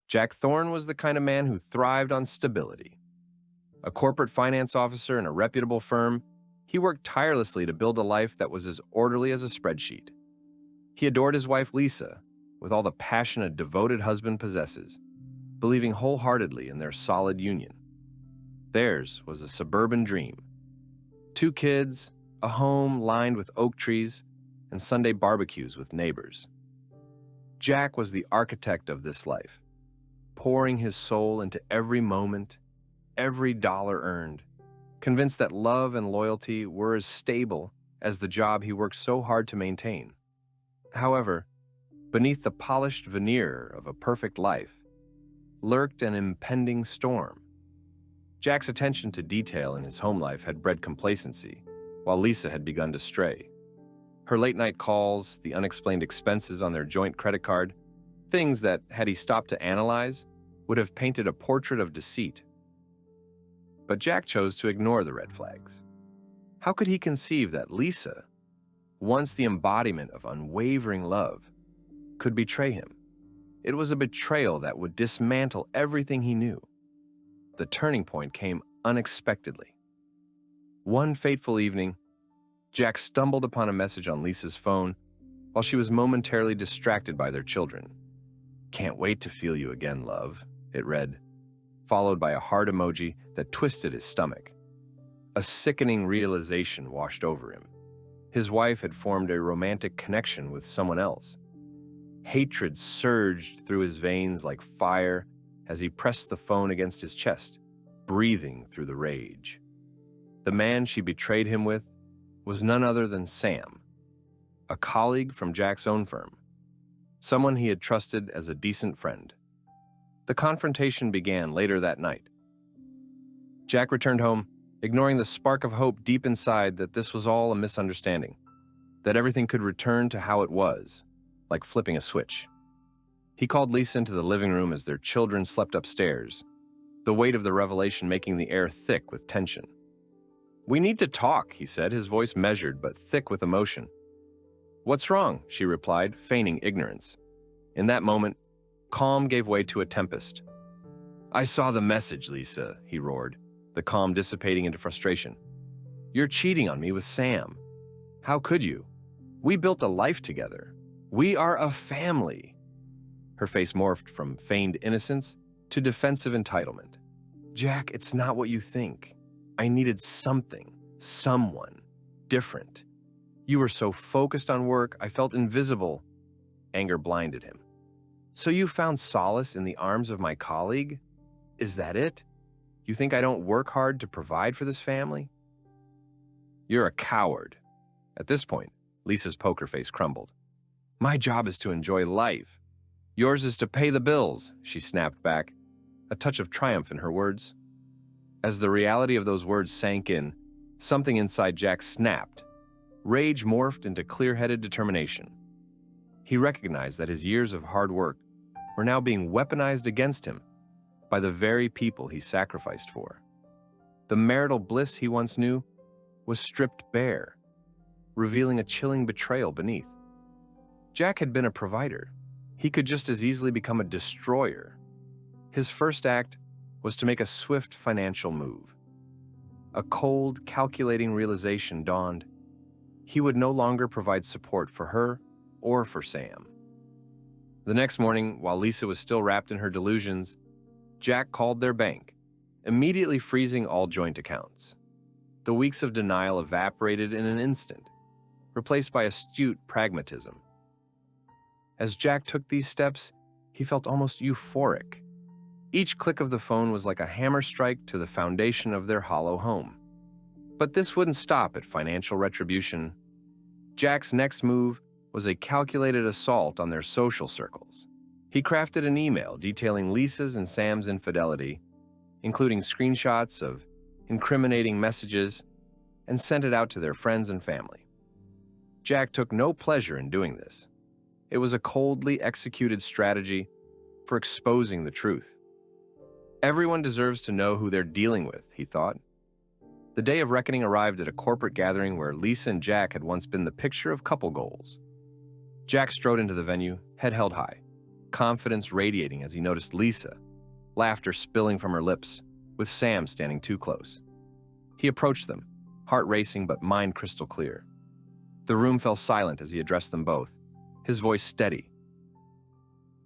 Jack Thorne was the kind of man who thrived on stability. A corporate finance officer in a reputable firm, he worked tirelessly to build a life that was as orderly as a spreadsheet. He adored his wife Lisa with all the passion a devoted husband possesses, believing wholeheartedly in their solid union. Theirs was a suburban dream. 2 kids, a home lined with oak trees, and Sunday barbecues with neighbors. Jack was the architect of this life, pouring his soul into every moment, every dollar earned, convinced that love and loyalty were as stable as the job he worked so hard to maintain. However, beneath the polished veneer of a perfect life lurked an impending storm. Jack's attention to detail in his home life had bred complacency, while Lisa had begun to stray. Her late-night calls, the unexplained expenses on their joint credit card, things that, had he stopped to analyze, would have painted a portrait of deceit. But Jack chose to ignore the red flags. How could he conceive that Lisa, once the embodiment of unwavering love, could betray him? It was a betrayal that would dismantle everything he knew. The turning point came unexpectedly. One fateful evening, Jack stumbled upon a message on Lisa's phone while she was momentarily distracted by their children. "Can't wait to feel you again, love," it read, followed by a heart emoji that twisted his stomach. A sickening realization washed over him. His wife had formed a romantic connection with someone else. Hatred surged through his veins like fire as he pressed the phone against his chest, breathing through the rage. The man she betrayed him with was none other than Sam, a colleague from Jack's own firm, someone he had trusted as a decent friend. The confrontation began later that night. Jack returned home, ignoring the spark of hope deep inside that this was all a misunderstanding, that everything could return to how it was, like flipping a switch. He called Lisa into the living room as their children slept upstairs, the weight of the revelation making the air thick with tension. "We need to talk," he said, his voice measured but thick with emotion. "What's wrong?" she replied, feigning ignorance. In that moment, calm gave way to a tempest. "I saw the message, Lisa," he roared, the calm dissipating into frustration. "You're cheating on me with Sam. How could you? We built a life together. We are a family." Her face morphed from feigned innocence to defensive entitlement. "Jack, it's not what you think. I needed something, someone, different. You were so focused on work, I felt invisible." Anger blinded him. "So you found solace in the arms of my colleague? Is that it? You think I don't work hard to provide for this family?" "You're a coward." At this point, Lisa's poker face crumbled. "My job is to enjoy life. Yours is to pay the bills," she snapped back, a touch of triumph in her words. As the reality of those words sank in, something inside Jack snapped. Rage morphed into clear-headed determination. He recognized that his years of hard work were now being weaponized against him by the very people he sacrificed for. The marital bliss he once knew was stripped bare, revealing a chilling betrayal beneath. Jack had been a provider. He could just as easily become a destroyer. His first act was to make a swift financial move. A cold, calculating realization dawned. He would no longer provide support for her or for Sam. The next morning, while Lisa was still wrapped in her delusions, Jack called their bank, immediately freezing all joint accounts. The weeks of denial evaporated in an instant, replaced by astute pragmatism. As Jack took these steps, he felt almost euphoric. Each click of the phone was like a hammer strike to the foundation of their hollow home. But this wouldn't stop at financial retribution. Jack's next move was a calculated assault on their social circles. He crafted an email detailing Lisa's and Sam's infidelity, including screenshots of incriminating messages, and sent it out to their friends and family. Jack took no pleasure in doing this. It was a coldly executed strategy for exposing the truth. Everyone deserves to know who they're dealing with, he thought. The day of reckoning arrived at a corporate gathering where Lisa and Jack had once been the picture of couple goals. Jack strode into the venue, head held high. confidence radiating as he noticed Lisa, laughter spilling from her lips, with Sam standing too close. He approached them, heart racing but mind crystal clear. The room fell silent as he addressed them both, his voice steady.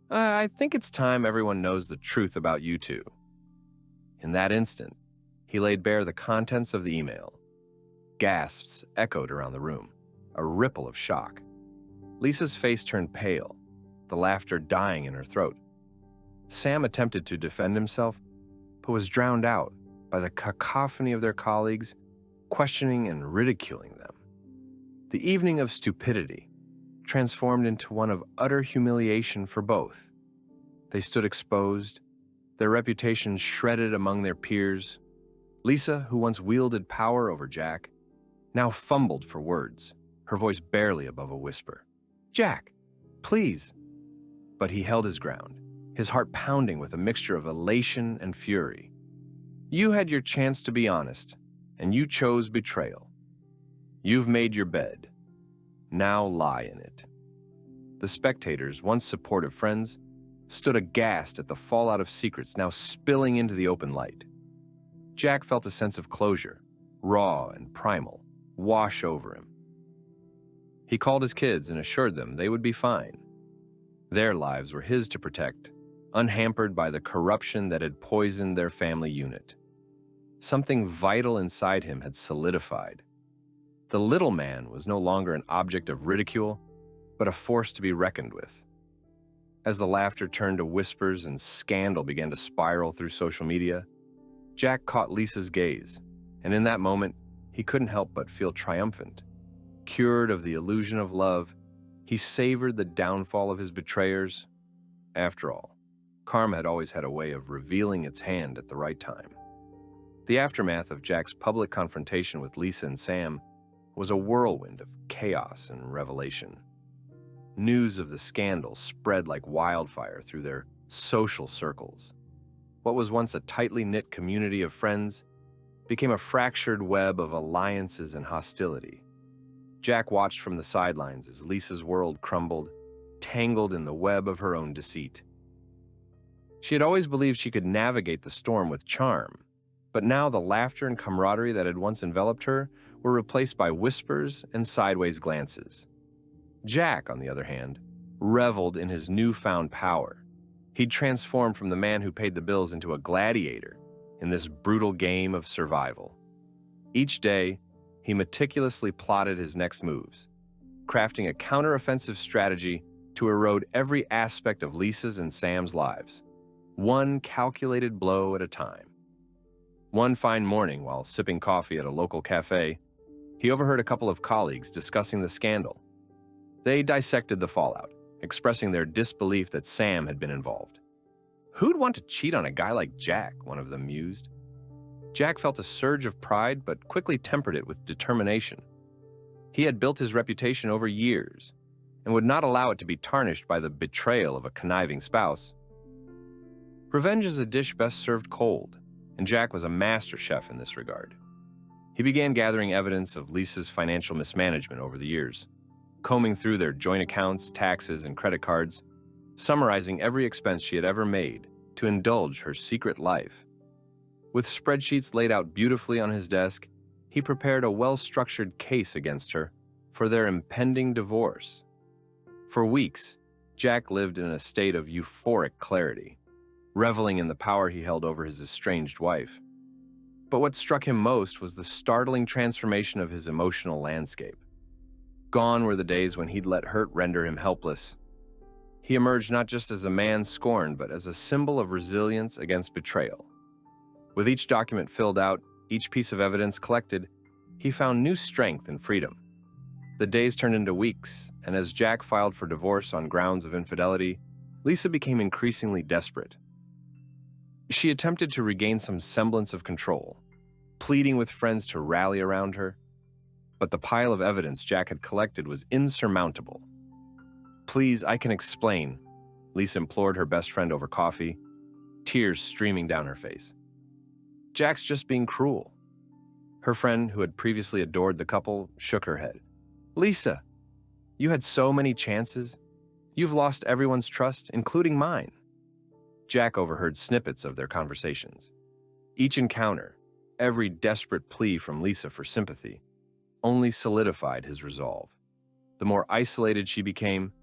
I think it's time everyone knows the truth about you two." In that instant, he laid bare the contents of the email. Gasps echoed around the room, a ripple of shock. Lisa's face turned pale, the laughter dying in her throat. Sam attempted to defend himself, but was drowned out by the cacophony of their colleagues, questioning and ridiculing them. The evening of stupidity transformed into one of utter humiliation for both. They stood exposed, their reputations shredded among their peers. Lisa, who once wielded power over Jack, now fumbled for words, her voice barely above a whisper. "Jack, please." But he held his ground, his heart pounding with a mixture of elation and fury. "You had your chance to be honest, and you chose betrayal. You've made your bed. Now lie in it." The spectators, once supportive friends, stood aghast at the fallout of secrets now spilling into the open light. Jack felt a sense of closure, raw and primal, wash over him. He called his kids and assured them they would be fine. Their lives were his to protect, unhampered by the corruption that had poisoned their family unit. Something vital inside him had solidified. The little man was no longer an object of ridicule, but a force to be reckoned with. As the laughter turned to whispers and scandal began to spiral through social media, Jack caught Lisa's gaze, and in that moment, he couldn't help but feel triumphant. Cured of the illusion of love, he savored the downfall of his betrayers. After all, karma had always had a way of revealing its hand at the right time. The aftermath of Jack's public confrontation with Lisa and Sam was a whirlwind of chaos and revelation. News of the scandal spread like wildfire through their social circles. What was once a tightly knit community of friends became a fractured web of alliances and hostility. Jack watched from the sidelines as Lisa's world crumbled, tangled in the web of her own deceit. She had always believed she could navigate the storm with charm, but now the laughter and camaraderie that had once enveloped her were replaced by whispers and sideways glances. Jack, on the other hand, reveled in his newfound power. He'd transformed from the man who paid the bills into a gladiator in this brutal game of survival. Each day, he meticulously plotted his next moves, crafting a counteroffensive strategy to erode every aspect of Lisa's and Sam's lives, one calculated blow at a time. One fine morning, while sipping coffee at a local cafe, he overheard a couple of colleagues discussing the scandal. They dissected the fallout, expressing their disbelief that Sam had been involved. "Who'd want to cheat on a guy like Jack?" one of them mused. Jack felt a surge of pride, but quickly tempered it with determination. He had built his reputation over years, and would not allow it to be tarnished by the betrayal of a conniving spouse. Revenge is a dish best served cold, and Jack was a master chef in this regard. He began gathering evidence of Lisa's financial mismanagement over the years, combing through their joint accounts, taxes, and credit cards, summarizing every expense she had ever made to indulge her secret life. With spreadsheets laid out beautifully on his desk, he prepared a well-structured case against her for their impending divorce. For weeks, Jack lived in a state of euphoric clarity, reveling in the power he held over his estranged wife. But what struck him most was the startling transformation of his emotional landscape. Gone were the days when he'd let hurt render him helpless. He emerged not just as a man scorned, but as a symbol of resilience against betrayal. With each document filled out, each piece of evidence collected, he found new strength and freedom. The days turned into weeks, and as Jack filed for divorce on grounds of infidelity, Lisa became increasingly desperate. She attempted to regain some semblance of control, pleading with friends to rally around her, but the pile of evidence Jack had collected was insurmountable. "Please, I can explain," Lisa implored her best friend over coffee, tears streaming down her face. "Jack's just being cruel." Her friend, who had previously adored the couple, shook her head. "Lisa, you had so many chances. You've lost everyone's trust, including mine." Jack overheard snippets of their conversations. Each encounter, every desperate plea from Lisa for sympathy, only solidified his resolve. The more isolated she became,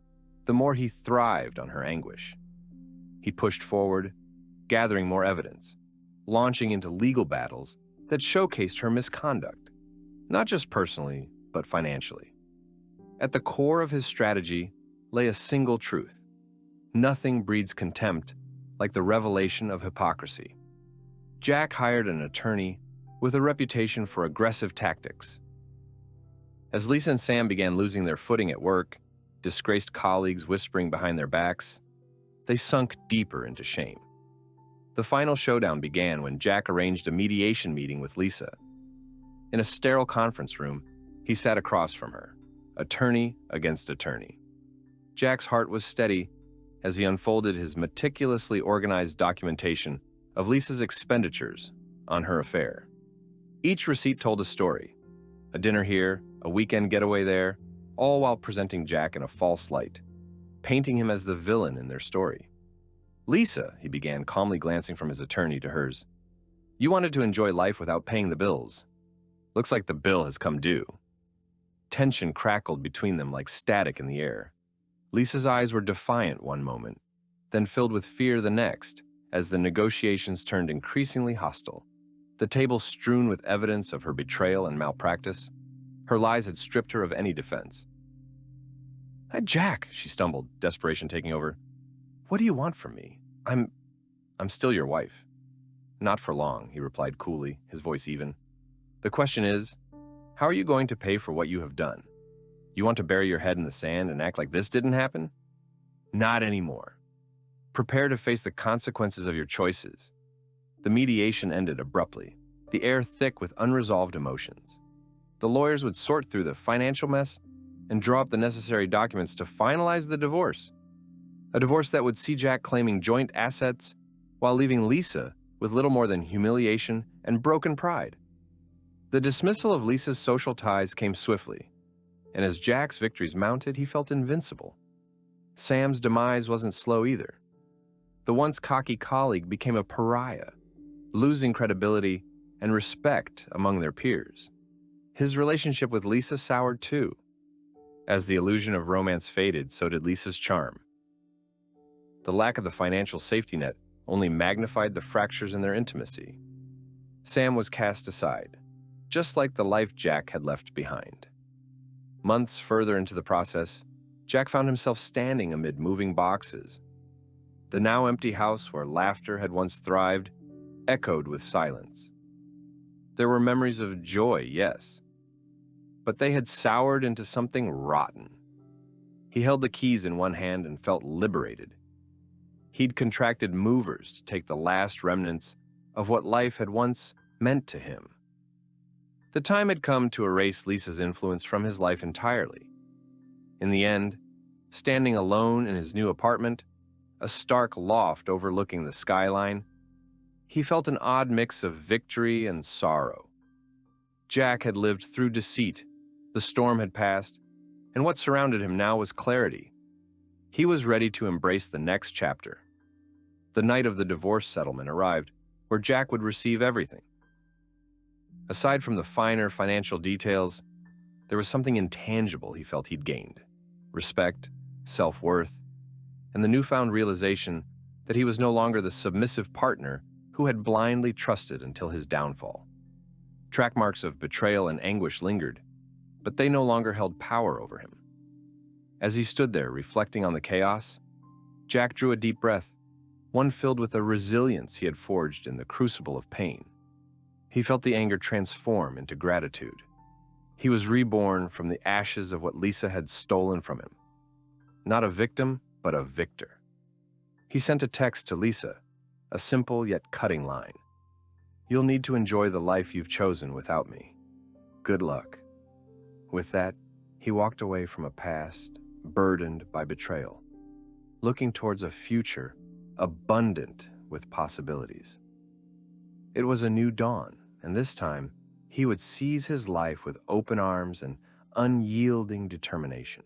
the more he thrived on her anguish. He pushed forward, gathering more evidence, launching into legal battles that showcased her misconduct, not just personally, but financially. At the core of his strategy lay a single truth: nothing breeds contempt like the revelation of hypocrisy. Jack hired an attorney with a reputation for aggressive tactics. As Lisa and Sam began losing their footing at work, disgraced colleagues whispering behind their backs, they sunk deeper into shame. The final showdown began when Jack arranged a mediation meeting with Lisa. In a sterile conference room, he sat across from her, attorney against attorney. Jack's heart was steady as he unfolded his meticulously organized documentation of Lisa's expenditures on her affair. Each receipt told a story: a dinner here, a weekend getaway there, all while presenting Jack in a false light, painting him as the villain in their story. "Lisa," he began, calmly glancing from his attorney to hers, "you wanted to enjoy life without paying the bills. Looks like the bill has come due." Tension crackled between them like static in the air. Lisa's eyes were defiant one moment, then filled with fear the next, as the negotiations turned increasingly hostile. The table strewn with evidence of her betrayal and malpractice. Her lies had stripped her of any defense. Jack," she stumbled, desperation taking over. "What do you want from me? I'm still your wife." "Not for long," he replied coolly, his voice even. "The question is, how are you going to pay for what you have done? You want to bury your head in the sand and act like this didn't happen? Not anymore. Prepare to face the consequences of your choices." The mediation ended abruptly, the air thick with unresolved emotions. The lawyers would sort through the financial mess and draw up the necessary documents to finalize the divorce. A divorce that would see Jack claiming joint assets while leaving Lisa with little more than humiliation and broken pride. The dismissal of Lisa's social ties came swiftly, and as Jack's victories mounted, he felt invincible. Sam's demise wasn't slow either. The once cocky colleague became a pariah, losing credibility and respect among their peers. His relationship with Lisa soured too. As the illusion of romance faded, so did Lisa's charm. The lack of the financial safety net only magnified the fractures in their intimacy. Sam was cast aside, just like the life Jack had left behind. Months further into the process, Jack found himself standing amid moving boxes. The now empty house where laughter had once thrived echoed with silence. There were memories of joy, yes, but they had soured into something rotten. He held the keys in one hand and felt liberated. He'd contracted movers to take the last remnants of what life had once meant to him. The time had come to erase Lisa's influence from his life entirely. In the end, standing alone in his new apartment, a stark loft overlooking the skyline, he felt an odd mix of victory and sorrow. Jack had lived through deceit, the storm had passed, and what surrounded him now was clarity. He was ready to embrace the next chapter. The night of the divorce settlement arrived, where Jack would receive everything. Aside from the finer financial details, there was something intangible he felt he'd gained: respect, self-worth, and the newfound realization that he was no longer the submissive partner who had blindly trusted until his downfall. Track marks of betrayal and anguish lingered, but they no longer held power over him. As he stood there reflecting on the chaos, Jack drew a deep breath, one filled with a resilience he had forged in the crucible of pain. He felt the anger transform into gratitude. He was reborn from the ashes of what Lisa had stolen from him. Not a victim, but a victor. He sent a text to Lisa, a simple yet cutting line. "You'll need to enjoy the life you've chosen without me. Good luck." With that, he walked away from a past burdened by betrayal, looking towards a future abundant with possibilities. It was a new dawn, and this time, he would seize his life with open arms and unyielding determination.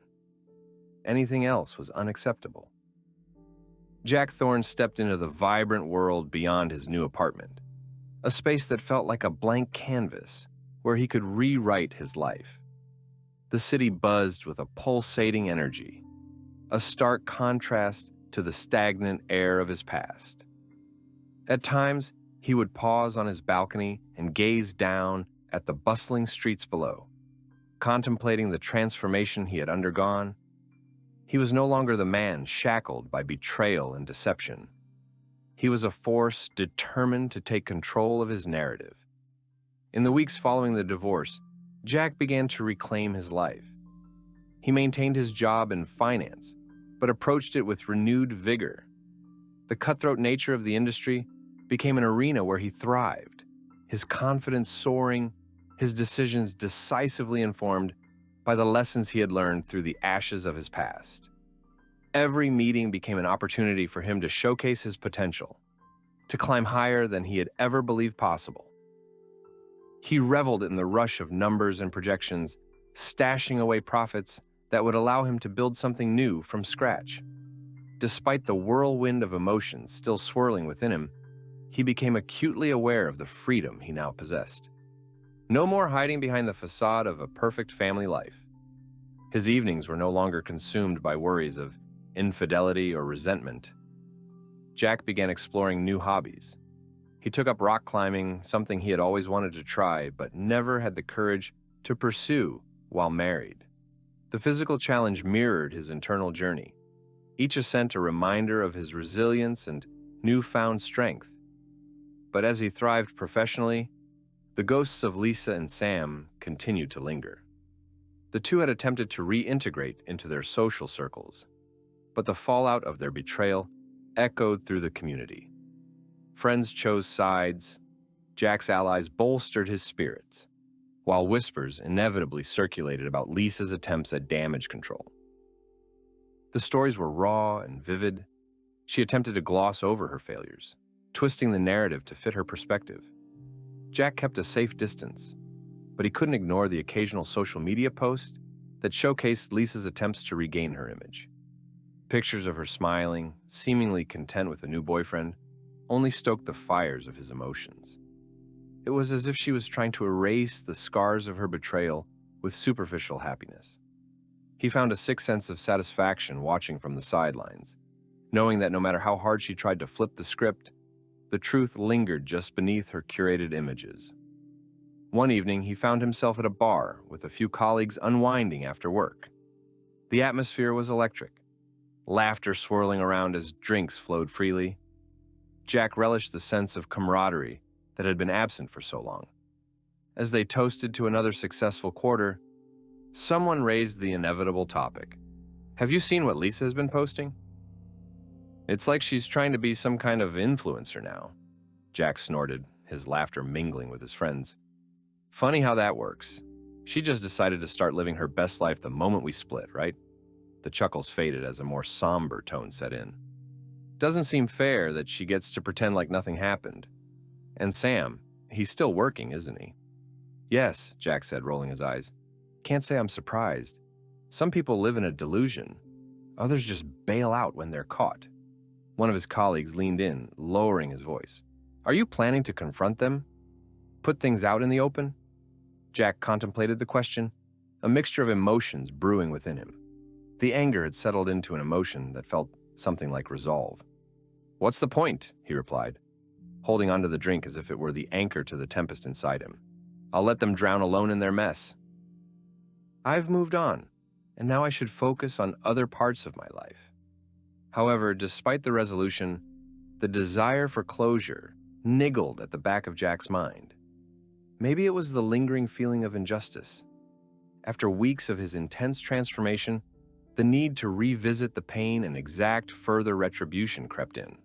anything else was unacceptable. Jack Thorne stepped into the vibrant world beyond his new apartment, a space that felt like a blank canvas where he could rewrite his life. The city buzzed with a pulsating energy, a stark contrast to the stagnant air of his past. At times, he would pause on his balcony and gaze down at the bustling streets below, contemplating the transformation he had undergone. He was no longer the man shackled by betrayal and deception. He was a force determined to take control of his narrative. In the weeks following the divorce, Jack began to reclaim his life. He maintained his job in finance, but approached it with renewed vigor. The cutthroat nature of the industry became an arena where he thrived, his confidence soaring, his decisions decisively informed by the lessons he had learned through the ashes of his past. Every meeting became an opportunity for him to showcase his potential, to climb higher than he had ever believed possible. He reveled in the rush of numbers and projections, stashing away profits that would allow him to build something new from scratch. Despite the whirlwind of emotions still swirling within him, he became acutely aware of the freedom he now possessed. No more hiding behind the facade of a perfect family life. His evenings were no longer consumed by worries of infidelity or resentment. Jack began exploring new hobbies. He took up rock climbing, something he had always wanted to try but never had the courage to pursue while married. The physical challenge mirrored his internal journey, each ascent a reminder of his resilience and newfound strength. But as he thrived professionally, the ghosts of Lisa and Sam continued to linger. The two had attempted to reintegrate into their social circles, but the fallout of their betrayal echoed through the community. Friends chose sides, Jack's allies bolstered his spirits, while whispers inevitably circulated about Lisa's attempts at damage control. The stories were raw and vivid. She attempted to gloss over her failures, twisting the narrative to fit her perspective. Jack kept a safe distance, but he couldn't ignore the occasional social media post that showcased Lisa's attempts to regain her image. Pictures of her smiling, seemingly content with a new boyfriend, only stoked the fires of his emotions. It was as if she was trying to erase the scars of her betrayal with superficial happiness. He found a sick sense of satisfaction watching from the sidelines, knowing that no matter how hard she tried to flip the script, the truth lingered just beneath her curated images. One evening, he found himself at a bar with a few colleagues unwinding after work. The atmosphere was electric, laughter swirling around as drinks flowed freely. Jack relished the sense of camaraderie that had been absent for so long. As they toasted to another successful quarter, someone raised the inevitable topic. "Have you seen what Lisa has been posting? It's like she's trying to be some kind of influencer now." Jack snorted, his laughter mingling with his friends. "Funny how that works. She just decided to start living her best life the moment we split, right?" The chuckles faded as a more somber tone set in. "Doesn't seem fair that she gets to pretend like nothing happened. And Sam, he's still working, isn't he?" "Yes," Jack said, rolling his eyes. "Can't say I'm surprised. Some people live in a delusion. Others just bail out when they're caught." One of his colleagues leaned in, lowering his voice. "Are you planning to confront them? Put things out in the open?" Jack contemplated the question, a mixture of emotions brewing within him. The anger had settled into an emotion that felt something like resolve. "What's the point?" he replied, holding onto the drink as if it were the anchor to the tempest inside him. "I'll let them drown alone in their mess. I've moved on, and now I should focus on other parts of my life." However, despite the resolution, the desire for closure niggled at the back of Jack's mind. Maybe it was the lingering feeling of injustice. After weeks of his intense transformation, the need to revisit the pain and exact further retribution crept in.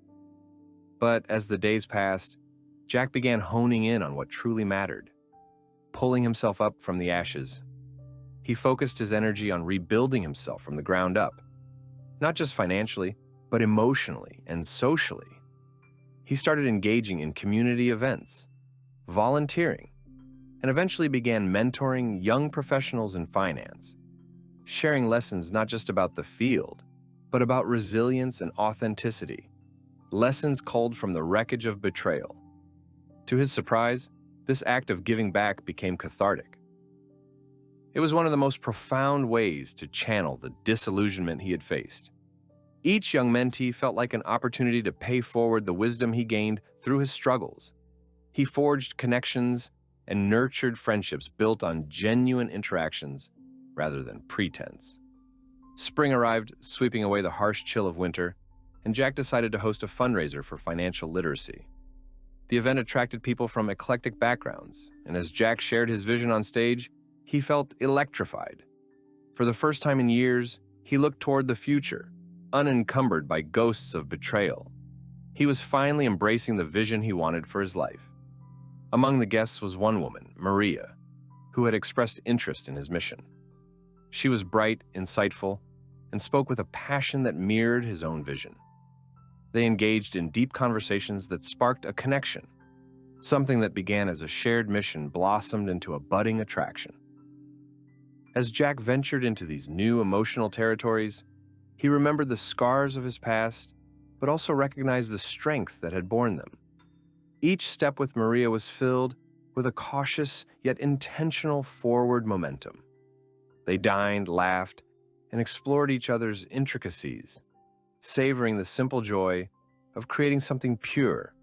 But as the days passed, Jack began honing in on what truly mattered, pulling himself up from the ashes. He focused his energy on rebuilding himself from the ground up, not just financially, but emotionally and socially. He started engaging in community events, volunteering, and eventually began mentoring young professionals in finance, sharing lessons not just about the field, but about resilience and authenticity, lessons culled from the wreckage of betrayal. To his surprise, this act of giving back became cathartic. It was one of the most profound ways to channel the disillusionment he had faced. Each young mentee felt like an opportunity to pay forward the wisdom he gained through his struggles. He forged connections and nurtured friendships built on genuine interactions rather than pretense. Spring arrived, sweeping away the harsh chill of winter, and Jack decided to host a fundraiser for financial literacy. The event attracted people from eclectic backgrounds, and as Jack shared his vision on stage, he felt electrified. For the first time in years, he looked toward the future, unencumbered by ghosts of betrayal. He was finally embracing the vision he wanted for his life. Among the guests was one woman, Maria, who had expressed interest in his mission. She was bright, insightful, and spoke with a passion that mirrored his own vision. They engaged in deep conversations that sparked a connection. Something that began as a shared mission blossomed into a budding attraction. As Jack ventured into these new emotional territories, he remembered the scars of his past, but also recognized the strength that had borne them. Each step with Maria was filled with a cautious yet intentional forward momentum. They dined, laughed, and explored each other's intricacies, savoring the simple joy of creating something pure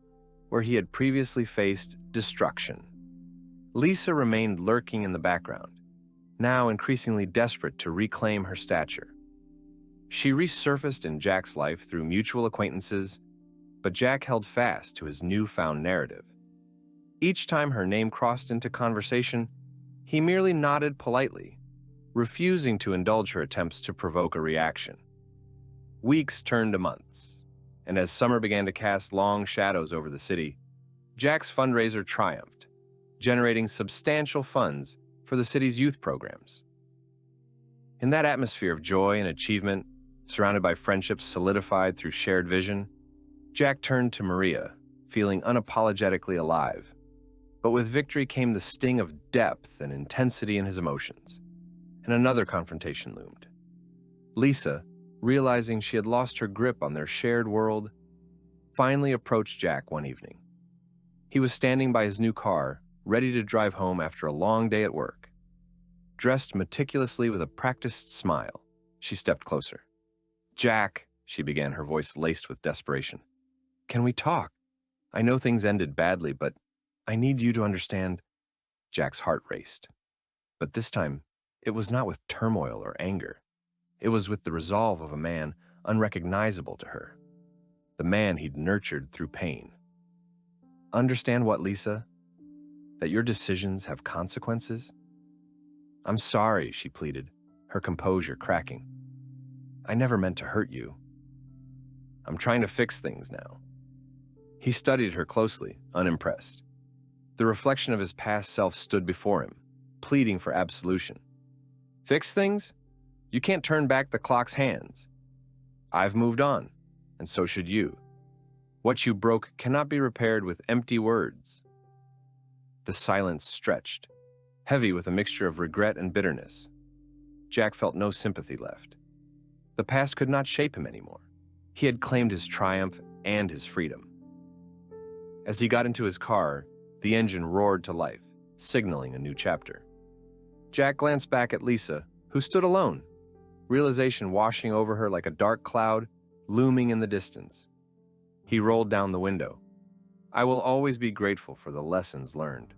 where he had previously faced destruction. Lisa remained lurking in the background, now increasingly desperate to reclaim her stature. She resurfaced in Jack's life through mutual acquaintances, but Jack held fast to his newfound narrative. Each time her name crossed into conversation, he merely nodded politely, refusing to indulge her attempts to provoke a reaction. Weeks turned to months, and as summer began to cast long shadows over the city, Jack's fundraiser triumphed, generating substantial funds for the city's youth programs. In that atmosphere of joy and achievement, surrounded by friendships solidified through shared vision, Jack turned to Maria, feeling unapologetically alive. But with victory came the sting of depth and intensity in his emotions, and another confrontation loomed. Lisa, realizing she had lost her grip on their shared world, finally approached Jack one evening. He was standing by his new car, ready to drive home after a long day at work. Dressed meticulously with a practiced smile, she stepped closer. "Jack," she began, her voice laced with desperation. "Can we talk? I know things ended badly, but I need you to understand." Jack's heart raced. But this time, it was not with turmoil or anger. It was with the resolve of a man unrecognizable to her, the man he'd nurtured through pain. "Understand what, Lisa? That your decisions have consequences?" "I'm sorry," she pleaded, her composure cracking. "I never meant to hurt you. I'm trying to fix things now." He studied her closely, unimpressed. The reflection of his past self stood before him, pleading for absolution. "Fix things? You can't turn back the clock's hands. I've moved on, and so should you. What you broke cannot be repaired with empty words." The silence stretched, heavy with a mixture of regret and bitterness. Jack felt no sympathy left. The past could not shape him anymore. He had claimed his triumph and his freedom. As he got into his car, the engine roared to life, signaling a new chapter. Jack glanced back at Lisa, who stood alone, realization washing over her like a dark cloud looming in the distance. He rolled down the window. "I will always be grateful for the lessons learned.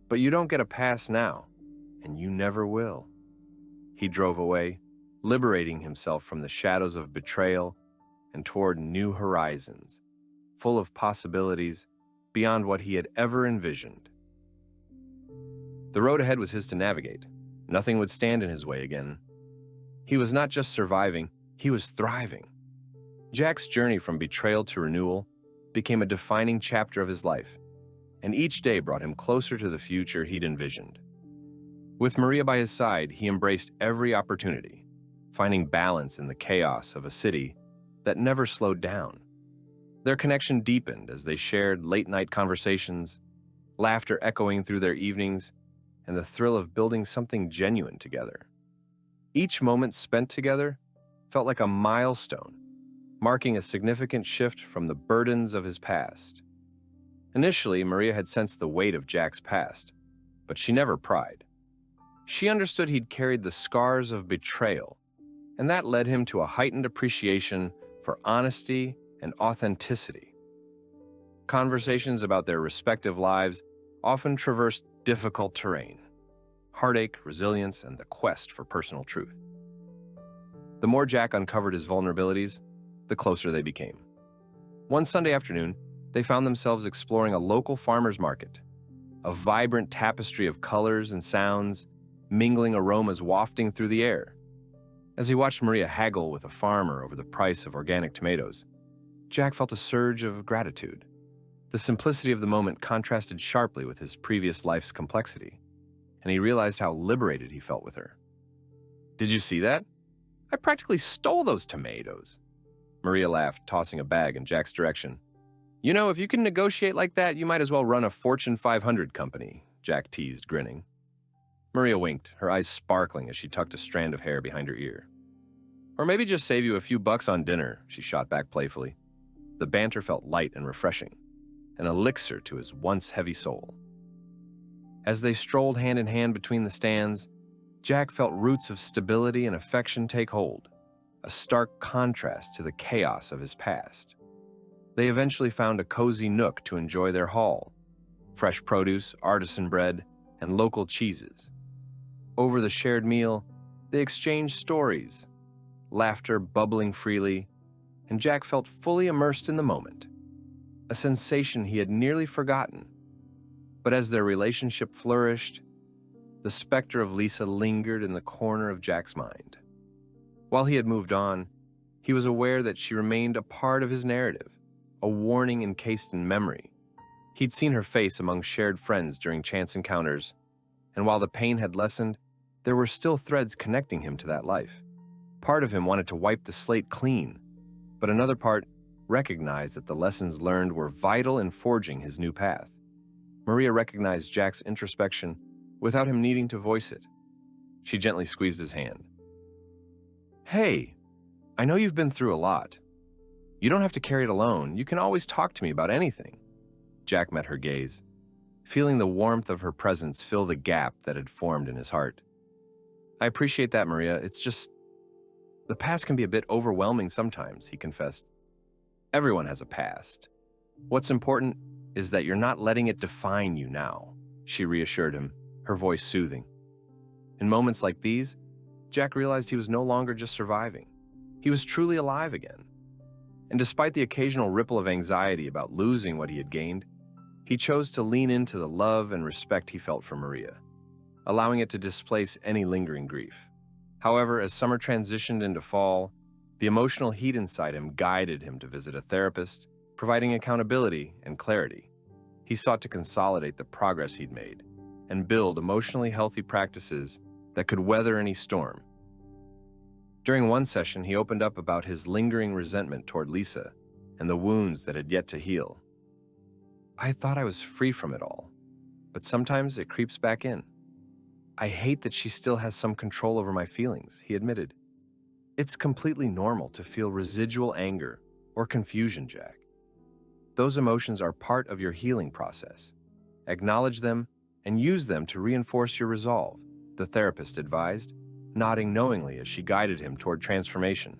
But you don't get a pass now, and you never will." He drove away, liberating himself from the shadows of betrayal and toward new horizons, full of possibilities beyond what he had ever envisioned. The road ahead was his to navigate. Nothing would stand in his way again. He was not just surviving, he was thriving. Jack's journey from betrayal to renewal became a defining chapter of his life, and each day brought him closer to the future he'd envisioned. With Maria by his side, he embraced every opportunity, finding balance in the chaos of a city that never slowed down. Their connection deepened as they shared late-night conversations, laughter echoing through their evenings, and the thrill of building something genuine together. Each moment spent together felt like a milestone, marking a significant shift from the burdens of his past. Initially, Maria had sensed the weight of Jack's past, but she never pried. She understood he'd carried the scars of betrayal, and that led him to a heightened appreciation for honesty and authenticity. Conversations about their respective lives often traversed difficult terrain: heartache, resilience, and the quest for personal truth. The more Jack uncovered his vulnerabilities, the closer they became. One Sunday afternoon, they found themselves exploring a local farmer's market, a vibrant tapestry of colors and sounds, mingling aromas wafting through the air. As he watched Maria haggle with a farmer over the price of organic tomatoes, Jack felt a surge of gratitude. The simplicity of the moment contrasted sharply with his previous life's complexity, and he realized how liberated he felt with her. "Did you see that? I practically stole those tomatoes." Maria laughed, tossing a bag in Jack's direction. "You know, if you can negotiate like that, you might as well run a Fortune 500 company," Jack teased, grinning. Maria winked, her eyes sparkling as she tucked a strand of hair behind her ear. "Or maybe just save you a few bucks on dinner," she shot back playfully. The banter felt light and refreshing, an elixir to his once heavy soul. As they strolled hand in hand between the stands, Jack felt roots of stability and affection take hold, a stark contrast to the chaos of his past. They eventually found a cozy nook to enjoy their haul: fresh produce, artisan bread, and local cheeses. Over the shared meal, they exchanged stories, laughter bubbling freely, and Jack felt fully immersed in the moment, a sensation he had nearly forgotten. But as their relationship flourished, the specter of Lisa lingered in the corner of Jack's mind. While he had moved on, he was aware that she remained a part of his narrative, a warning encased in memory. He'd seen her face among shared friends during chance encounters, and while the pain had lessened, there were still threads connecting him to that life. Part of him wanted to wipe the slate clean, but another part recognized that the lessons learned were vital in forging his new path. Maria recognized Jack's introspection without him needing to voice it. She gently squeezed his hand. "Hey, I know you've been through a lot. You don't have to carry it alone. You can always talk to me about anything." Jack met her gaze, feeling the warmth of her presence fill the gap that had formed in his heart. "I appreciate that, Maria. It's just, the past can be a bit overwhelming sometimes," he confessed. "Everyone has a past. What's important is that you're not letting it define you now," she reassured him, her voice soothing. In moments like these, Jack realized he was no longer just surviving. He was truly alive again. And despite the occasional ripple of anxiety about losing what he had gained, he chose to lean into the love and respect he felt for Maria, allowing it to displace any lingering grief. However, as summer transitioned into fall, the emotional heat inside him guided him to visit a therapist, providing accountability and clarity. He sought to consolidate the progress he'd made and build emotionally healthy practices that could weather any storm. During one session, he opened up about his lingering resentment toward Lisa and the wounds that had yet to heal. "I thought I was free from it all, but sometimes it creeps back in. I hate that she still has some control over my feelings," he admitted. "It's completely normal to feel residual anger or confusion, Jack. Those emotions are part of your healing process. Acknowledge them and use them to reinforce your resolve," the therapist advised, nodding knowingly as she guided him toward transformation.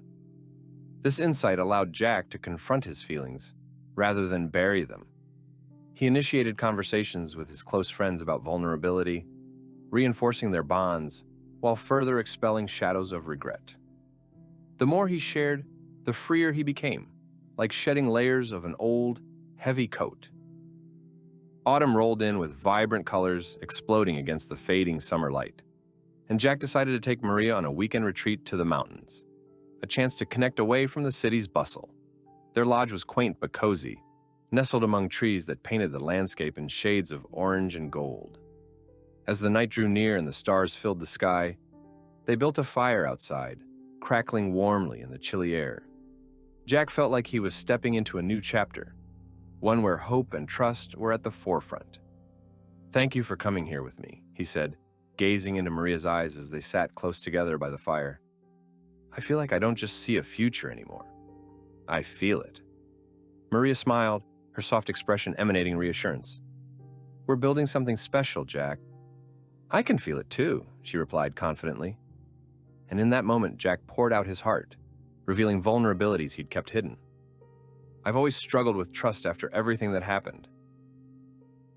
This insight allowed Jack to confront his feelings rather than bury them. He initiated conversations with his close friends about vulnerability, reinforcing their bonds while further expelling shadows of regret. The more he shared, the freer he became, like shedding layers of an old, heavy coat. Autumn rolled in with vibrant colors exploding against the fading summer light, and Jack decided to take Maria on a weekend retreat to the mountains, a chance to connect away from the city's bustle. Their lodge was quaint but cozy, nestled among trees that painted the landscape in shades of orange and gold. As the night drew near and the stars filled the sky, they built a fire outside, crackling warmly in the chilly air. Jack felt like he was stepping into a new chapter, one where hope and trust were at the forefront. "Thank you for coming here with me," he said, gazing into Maria's eyes as they sat close together by the fire. "I feel like I don't just see a future anymore. I feel it." Maria smiled, her soft expression emanating reassurance. "We're building something special, Jack." "I can feel it too," she replied confidently. And in that moment, Jack poured out his heart, revealing vulnerabilities he'd kept hidden. "I've always struggled with trust after everything that happened.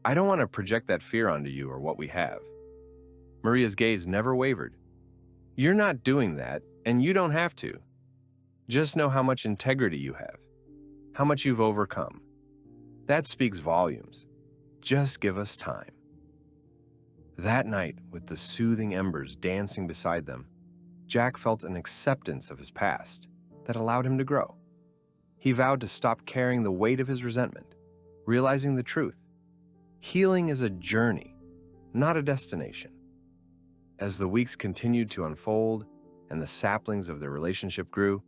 I don't want to project that fear onto you or what we have." Maria's gaze never wavered. "You're not doing that, and you don't have to. Just know how much integrity you have, how much you've overcome. That speaks volumes. Just give us time." That night, with the soothing embers dancing beside them, Jack felt an acceptance of his past that allowed him to grow. He vowed to stop carrying the weight of his resentment, realizing the truth. Healing is a journey, not a destination. As the weeks continued to unfold and the saplings of their relationship grew,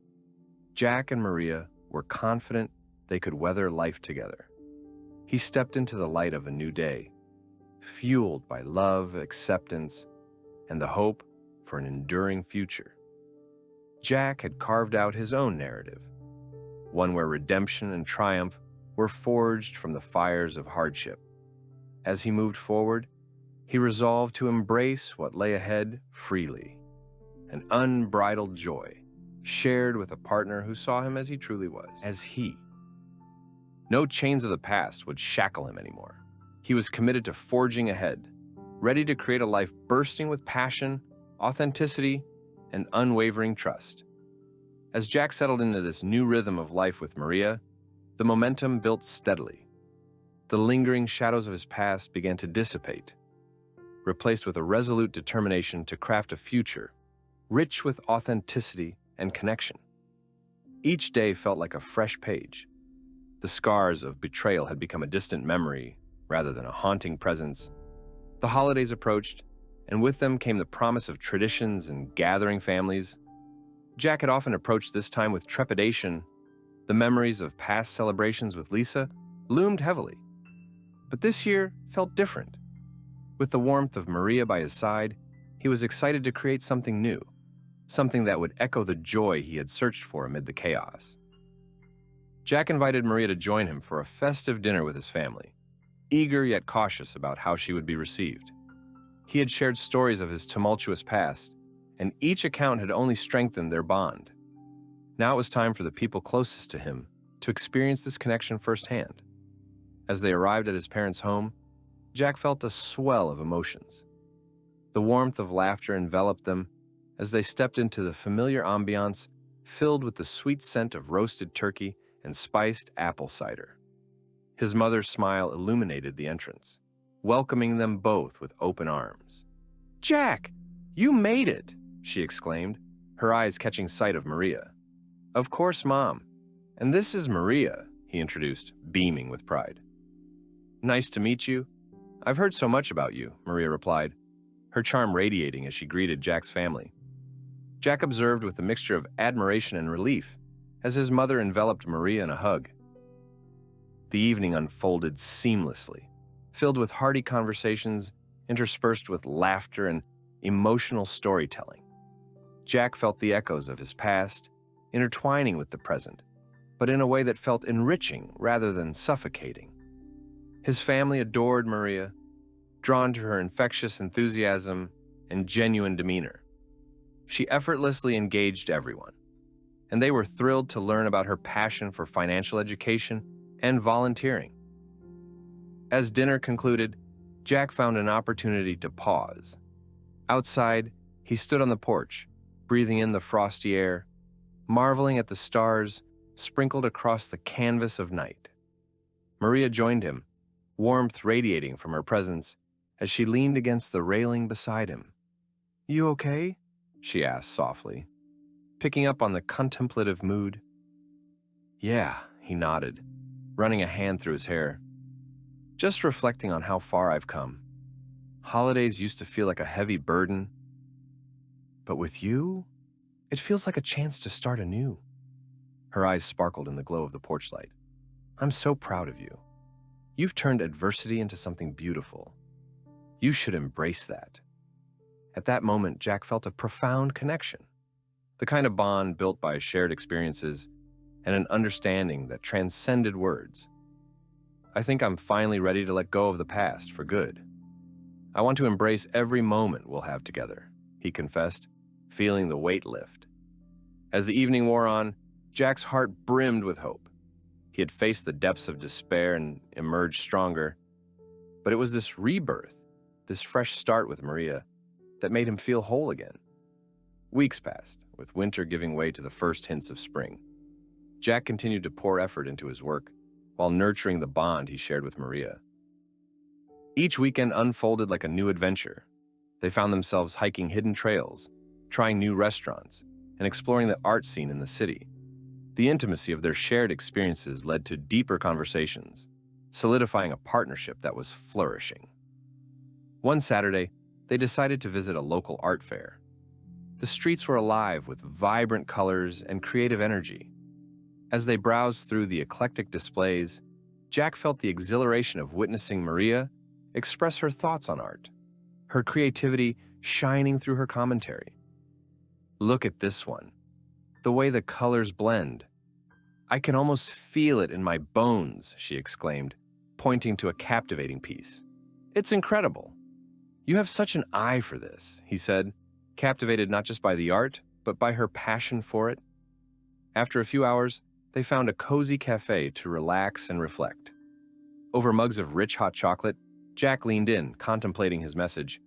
Jack and Maria were confident they could weather life together. He stepped into the light of a new day, fueled by love, acceptance, and the hope for an enduring future. Jack had carved out his own narrative, one where redemption and triumph were forged from the fires of hardship. As he moved forward, he resolved to embrace what lay ahead freely, an unbridled joy shared with a partner who saw him as he truly was, as he. No chains of the past would shackle him anymore. He was committed to forging ahead, ready to create a life bursting with passion, authenticity, and unwavering trust. As Jack settled into this new rhythm of life with Maria, the momentum built steadily. The lingering shadows of his past began to dissipate, replaced with a resolute determination to craft a future rich with authenticity and connection. Each day felt like a fresh page. The scars of betrayal had become a distant memory rather than a haunting presence. The holidays approached, and with them came the promise of traditions and gathering families. Jack had often approached this time with trepidation. The memories of past celebrations with Lisa loomed heavily. But this year felt different. With the warmth of Maria by his side, he was excited to create something new, something that would echo the joy he had searched for amid the chaos. Jack invited Maria to join him for a festive dinner with his family, eager yet cautious about how she would be received. He had shared stories of his tumultuous past, and each account had only strengthened their bond. Now it was time for the people closest to him to experience this connection firsthand. As they arrived at his parents' home, Jack felt a swell of emotions. The warmth of laughter enveloped them as they stepped into the familiar ambiance filled with the sweet scent of roasted turkey and spiced apple cider. His mother's smile illuminated the entrance, welcoming them both with open arms. "Jack, you made it!" she exclaimed, her eyes catching sight of Maria. "Of course, Mom. And this is Maria," he introduced, beaming with pride. "Nice to meet you. I've heard so much about you," Maria replied, her charm radiating as she greeted Jack's family. Jack observed with a mixture of admiration and relief as his mother enveloped Maria in a hug. The evening unfolded seamlessly, filled with hearty conversations interspersed with laughter and emotional storytelling. Jack felt the echoes of his past, intertwining with the present, but in a way that felt enriching rather than suffocating. His family adored Maria, drawn to her infectious enthusiasm and genuine demeanor. She effortlessly engaged everyone, and they were thrilled to learn about her passion for financial education and volunteering. As dinner concluded, Jack found an opportunity to pause. Outside, he stood on the porch, breathing in the frosty air, marveling at the stars sprinkled across the canvas of night. Maria joined him, warmth radiating from her presence as she leaned against the railing beside him. "You okay?" she asked softly, picking up on the contemplative mood. "Yeah," he nodded, running a hand through his hair. "Just reflecting on how far I've come. Holidays used to feel like a heavy burden, but with you, it feels like a chance to start anew." Her eyes sparkled in the glow of the porch light. "I'm so proud of you. You've turned adversity into something beautiful. You should embrace that." At that moment, Jack felt a profound connection, the kind of bond built by shared experiences and an understanding that transcended words. I think I'm finally ready to let go of the past for good. I want to embrace every moment we'll have together, he confessed, feeling the weight lift. As the evening wore on, Jack's heart brimmed with hope. He had faced the depths of despair and emerged stronger. But it was this rebirth, this fresh start with Maria, that made him feel whole again. Weeks passed, with winter giving way to the first hints of spring. Jack continued to pour effort into his work, while nurturing the bond he shared with Maria. Each weekend unfolded like a new adventure. They found themselves hiking hidden trails, trying new restaurants, and exploring the art scene in the city. The intimacy of their shared experiences led to deeper conversations, solidifying a partnership that was flourishing. One Saturday, they decided to visit a local art fair. The streets were alive with vibrant colors and creative energy. As they browsed through the eclectic displays, Jack felt the exhilaration of witnessing Maria express her thoughts on art, her creativity shining through her commentary. "Look at this one. The way the colors blend. I can almost feel it in my bones," she exclaimed, pointing to a captivating piece. "It's incredible. You have such an eye for this," he said, captivated not just by the art, but by her passion for it. After a few hours, they found a cozy cafe to relax and reflect. Over mugs of rich hot chocolate, Jack leaned in, contemplating his message.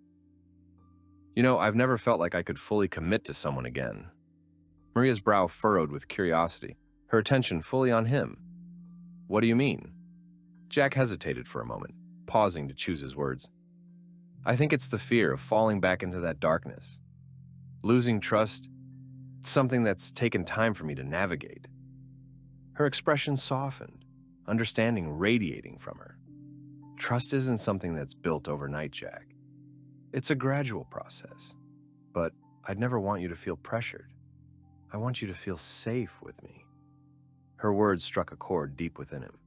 I've never felt like I could fully commit to someone again." Maria's brow furrowed with curiosity, her attention fully on him. "What do you mean?" Jack hesitated for a moment, pausing to choose his words. "I think it's the fear of falling back into that darkness. Losing trust, something that's taken time for me to navigate." Her expression softened, understanding radiating from her. "Trust isn't something that's built overnight, Jack. It's a gradual process. But I'd never want you to feel pressured. I want you to feel safe with me." Her words struck a chord deep within him.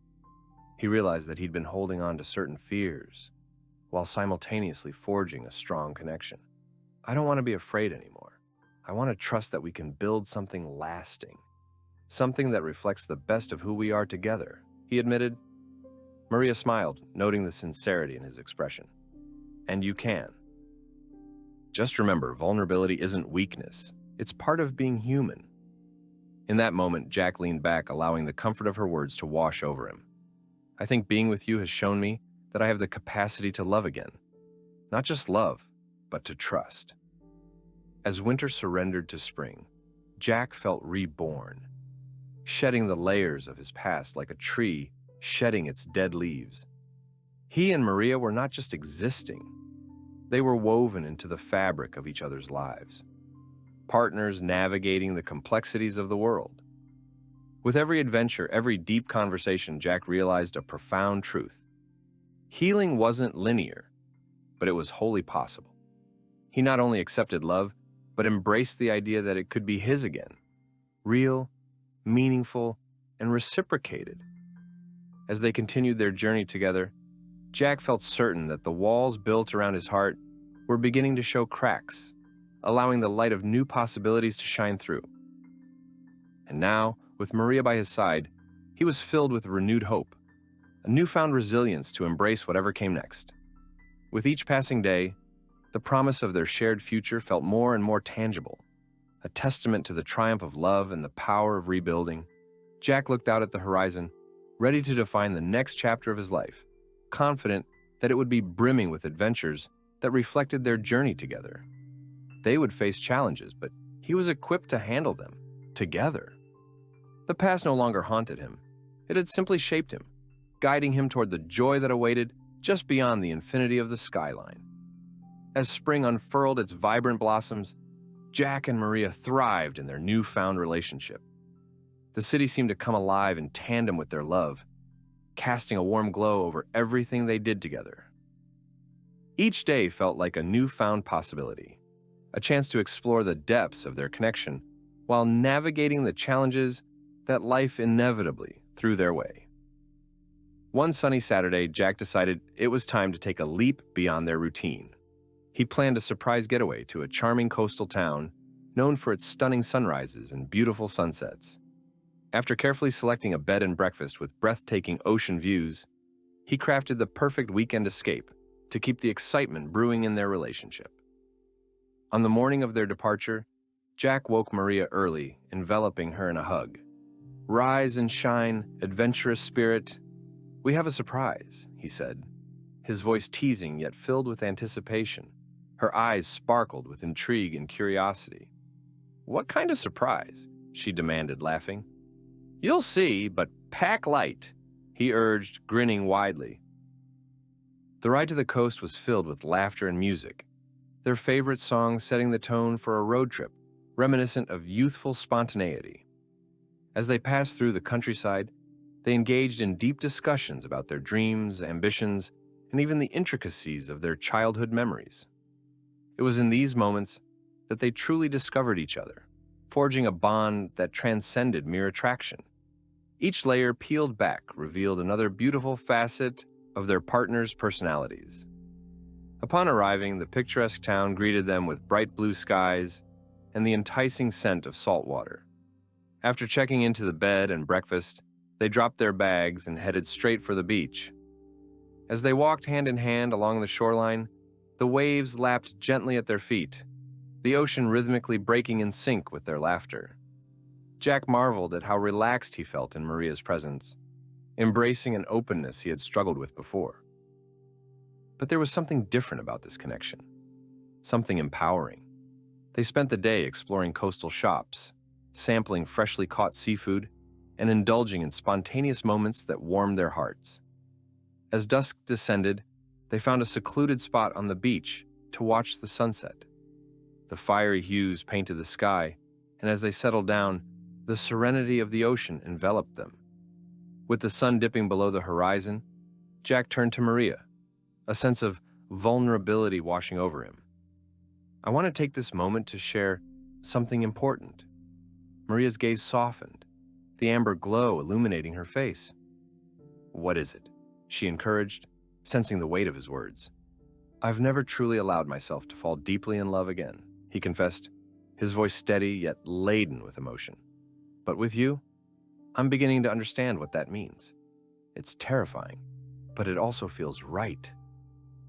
He realized that he'd been holding on to certain fears, while simultaneously forging a strong connection. "I don't want to be afraid anymore. I want to trust that we can build something lasting. Something that reflects the best of who we are together," he admitted. Maria smiled, noting the sincerity in his expression. "And you can. Just remember, vulnerability isn't weakness. It's part of being human." In that moment, Jack leaned back, allowing the comfort of her words to wash over him. "I think being with you has shown me that I have the capacity to love again. Not just love, but to trust." As winter surrendered to spring, Jack felt reborn, shedding the layers of his past like a tree shedding its dead leaves. He and Maria were not just existing. They were woven into the fabric of each other's lives, partners navigating the complexities of the world. With every adventure, every deep conversation, Jack realized a profound truth. Healing wasn't linear, but it was wholly possible. He not only accepted love, but embraced the idea that it could be his again, real, meaningful, and reciprocated. As they continued their journey together, Jack felt certain that the walls built around his heart were beginning to show cracks, allowing the light of new possibilities to shine through. And now, with Maria by his side, he was filled with renewed hope, a newfound resilience to embrace whatever came next. With each passing day, the promise of their shared future felt more and more tangible, a testament to the triumph of love and the power of rebuilding. Jack looked out at the horizon, ready to define the next chapter of his life, confident that it would be brimming with adventures that reflected their journey together. They would face challenges, but he was equipped to handle them, together. The past no longer haunted him. It had simply shaped him, guiding him toward the joy that awaited just beyond the infinity of the skyline. As spring unfurled its vibrant blossoms, Jack and Maria thrived in their newfound relationship. The city seemed to come alive in tandem with their love, casting a warm glow over everything they did together. Each day felt like a newfound possibility, a chance to explore the depths of their connection while navigating the challenges that life inevitably threw their way. One sunny Saturday, Jack decided it was time to take a leap beyond their routine. He planned a surprise getaway to a charming coastal town known for its stunning sunrises and beautiful sunsets. After carefully selecting a bed and breakfast with breathtaking ocean views, he crafted the perfect weekend escape to keep the excitement brewing in their relationship. On the morning of their departure, Jack woke Maria early, enveloping her in a hug. "Rise and shine, adventurous spirit. We have a surprise," he said, his voice teasing yet filled with anticipation. Her eyes sparkled with intrigue and curiosity. "What kind of surprise?" she demanded, laughing. "You'll see, but pack light," he urged, grinning widely. The ride to the coast was filled with laughter and music, their favorite songs setting the tone for a road trip reminiscent of youthful spontaneity. As they passed through the countryside, they engaged in deep discussions about their dreams, ambitions, and even the intricacies of their childhood memories. It was in these moments that they truly discovered each other, forging a bond that transcended mere attraction. Each layer peeled back revealed another beautiful facet of their partners' personalities. Upon arriving, the picturesque town greeted them with bright blue skies and the enticing scent of salt water. After checking into the bed and breakfast, they dropped their bags and headed straight for the beach. As they walked hand in hand along the shoreline, the waves lapped gently at their feet, the ocean rhythmically breaking in sync with their laughter. Jack marveled at how relaxed he felt in Maria's presence, embracing an openness he had struggled with before. But there was something different about this connection, something empowering. They spent the day exploring coastal shops, sampling freshly caught seafood, and indulging in spontaneous moments that warmed their hearts. As dusk descended, they found a secluded spot on the beach to watch the sunset. The fiery hues painted the sky, and as they settled down, the serenity of the ocean enveloped them. With the sun dipping below the horizon, Jack turned to Maria, a sense of vulnerability washing over him. "I want to take this moment to share something important." Maria's gaze softened, the amber glow illuminating her face. "What is it?" she encouraged, sensing the weight of his words. "I've never truly allowed myself to fall deeply in love again," he confessed, his voice steady yet laden with emotion. "But with you, I'm beginning to understand what that means. It's terrifying, but it also feels right."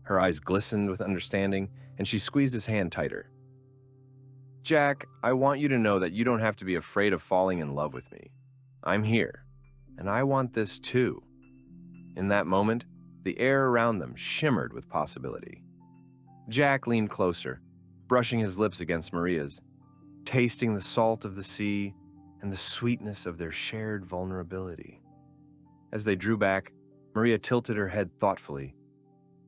Her eyes glistened with understanding, and she squeezed his hand tighter. "Jack, I want you to know that you don't have to be afraid of falling in love with me. I'm here, and I want this too." In that moment, the air around them shimmered with possibility. Jack leaned closer, brushing his lips against Maria's, tasting the salt of the sea and the sweetness of their shared vulnerability. As they drew back, Maria tilted her head thoughtfully.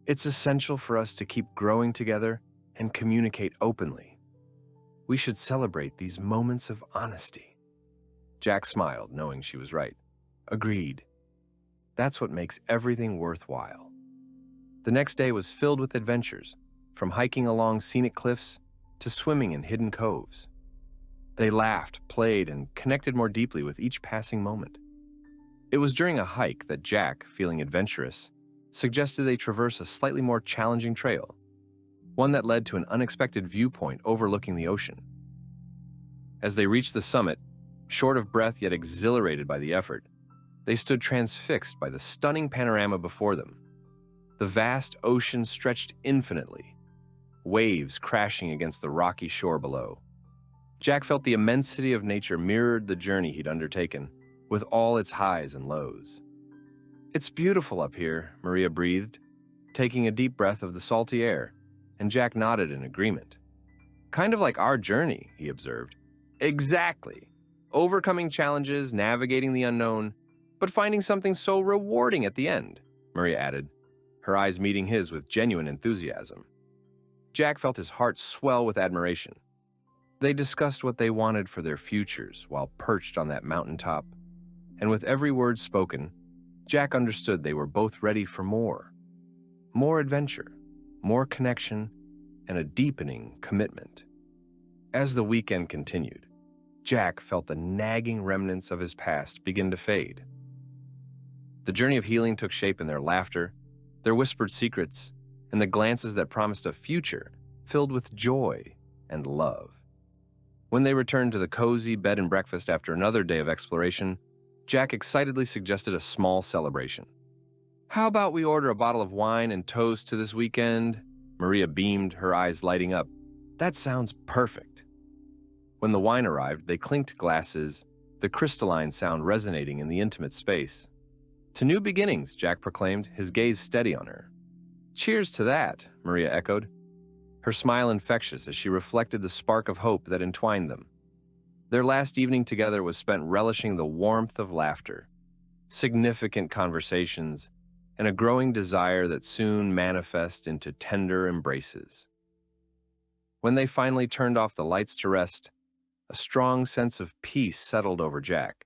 "It's essential for us to keep growing together and communicate openly. We should celebrate these moments of honesty." Jack smiled, knowing she was right. "Agreed. That's what makes everything worthwhile." The next day was filled with adventures, from hiking along scenic cliffs to swimming in hidden coves. They laughed, played, and connected more deeply with each passing moment. It was during a hike that Jack, feeling adventurous, suggested they traverse a slightly more challenging trail, one that led to an unexpected viewpoint overlooking the ocean. As they reached the summit, short of breath yet exhilarated by the effort, they stood transfixed by the stunning panorama before them. The vast ocean stretched infinitely, waves crashing against the rocky shore below. Jack felt the immensity of nature mirrored the journey he'd undertaken, with all its highs and lows. "It's beautiful up here," Maria breathed, taking a deep breath of the salty air, and Jack nodded in agreement. "Kind of like our journey," he observed. "Exactly. Overcoming challenges, navigating the unknown, but finding something so rewarding at the end," Maria added, her eyes meeting his with genuine enthusiasm. Jack felt his heart swell with admiration. They discussed what they wanted for their futures while perched on that mountaintop, and with every word spoken, Jack understood they were both ready for more. More adventure, more connection, and a deepening commitment. As the weekend continued, Jack felt the nagging remnants of his past begin to fade. The journey of healing took shape in their laughter, their whispered secrets, and the glances that promised a future filled with joy and love. When they returned to the cozy bed and breakfast after another day of exploration, Jack excitedly suggested a small celebration. "How about we order a bottle of wine and toast to this weekend?" Maria beamed, her eyes lighting up. "That sounds perfect." When the wine arrived, they clinked glasses, the crystalline sound resonating in the intimate space. "To new beginnings," Jack proclaimed, his gaze steady on her. "Cheers to that," Maria echoed, her smile infectious as she reflected the spark of hope that entwined them. Their last evening together was spent relishing the warmth of laughter, significant conversations, and a growing desire that soon manifested into tender embraces. When they finally turned off the lights to rest, a strong sense of peace settled over Jack,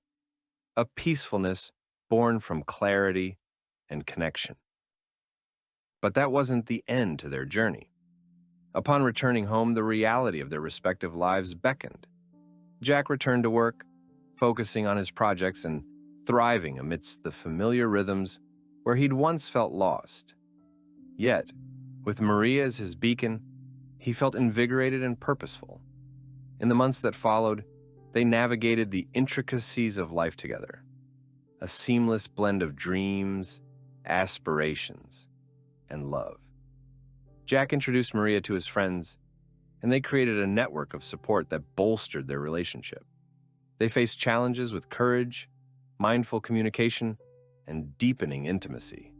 a peacefulness born from clarity and connection. But that wasn't the end to their journey. Upon returning home, the reality of their respective lives beckoned. Jack returned to work, focusing on his projects and thriving amidst the familiar rhythms where he'd once felt lost. Yet, with Maria as his beacon, he felt invigorated and purposeful. In the months that followed, they navigated the intricacies of life together, a seamless blend of dreams, aspirations, and love. Jack introduced Maria to his friends, and they created a network of support that bolstered their relationship. They faced challenges with courage, mindful communication, and deepening intimacy.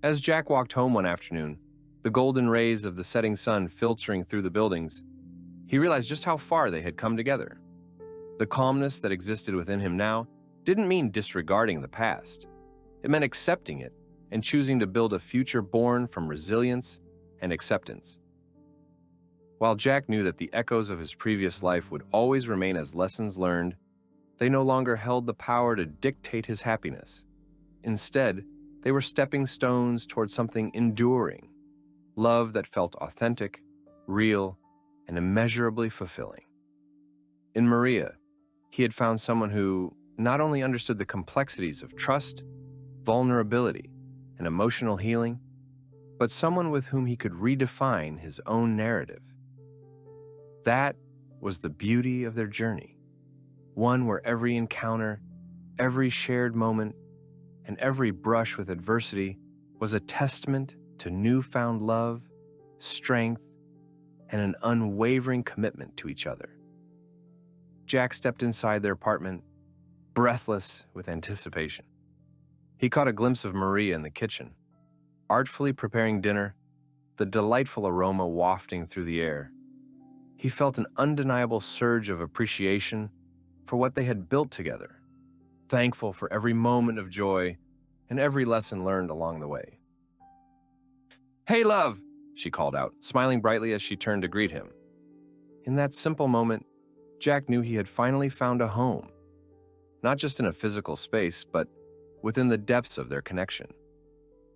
As Jack walked home one afternoon, the golden rays of the setting sun filtering through the buildings, he realized just how far they had come together. The calmness that existed within him now didn't mean disregarding the past. It meant accepting it and choosing to build a future born from resilience and acceptance. While Jack knew that the echoes of his previous life would always remain as lessons learned, they no longer held the power to dictate his happiness. Instead, they were stepping stones towards something enduring, love that felt authentic, real, and immeasurably fulfilling. In Maria, he had found someone who not only understood the complexities of trust, vulnerability, and emotional healing, but someone with whom he could redefine his own narrative. That was the beauty of their journey, one where every encounter, every shared moment, and every brush with adversity was a testament to newfound love, strength, and an unwavering commitment to each other. Jack stepped inside their apartment, breathless with anticipation. He caught a glimpse of Maria in the kitchen, artfully preparing dinner, the delightful aroma wafting through the air. He felt an undeniable surge of appreciation for what they had built together, thankful for every moment of joy and every lesson learned along the way. "Hey, love," she called out, smiling brightly as she turned to greet him. In that simple moment, Jack knew he had finally found a home, not just in a physical space, but within the depths of their connection.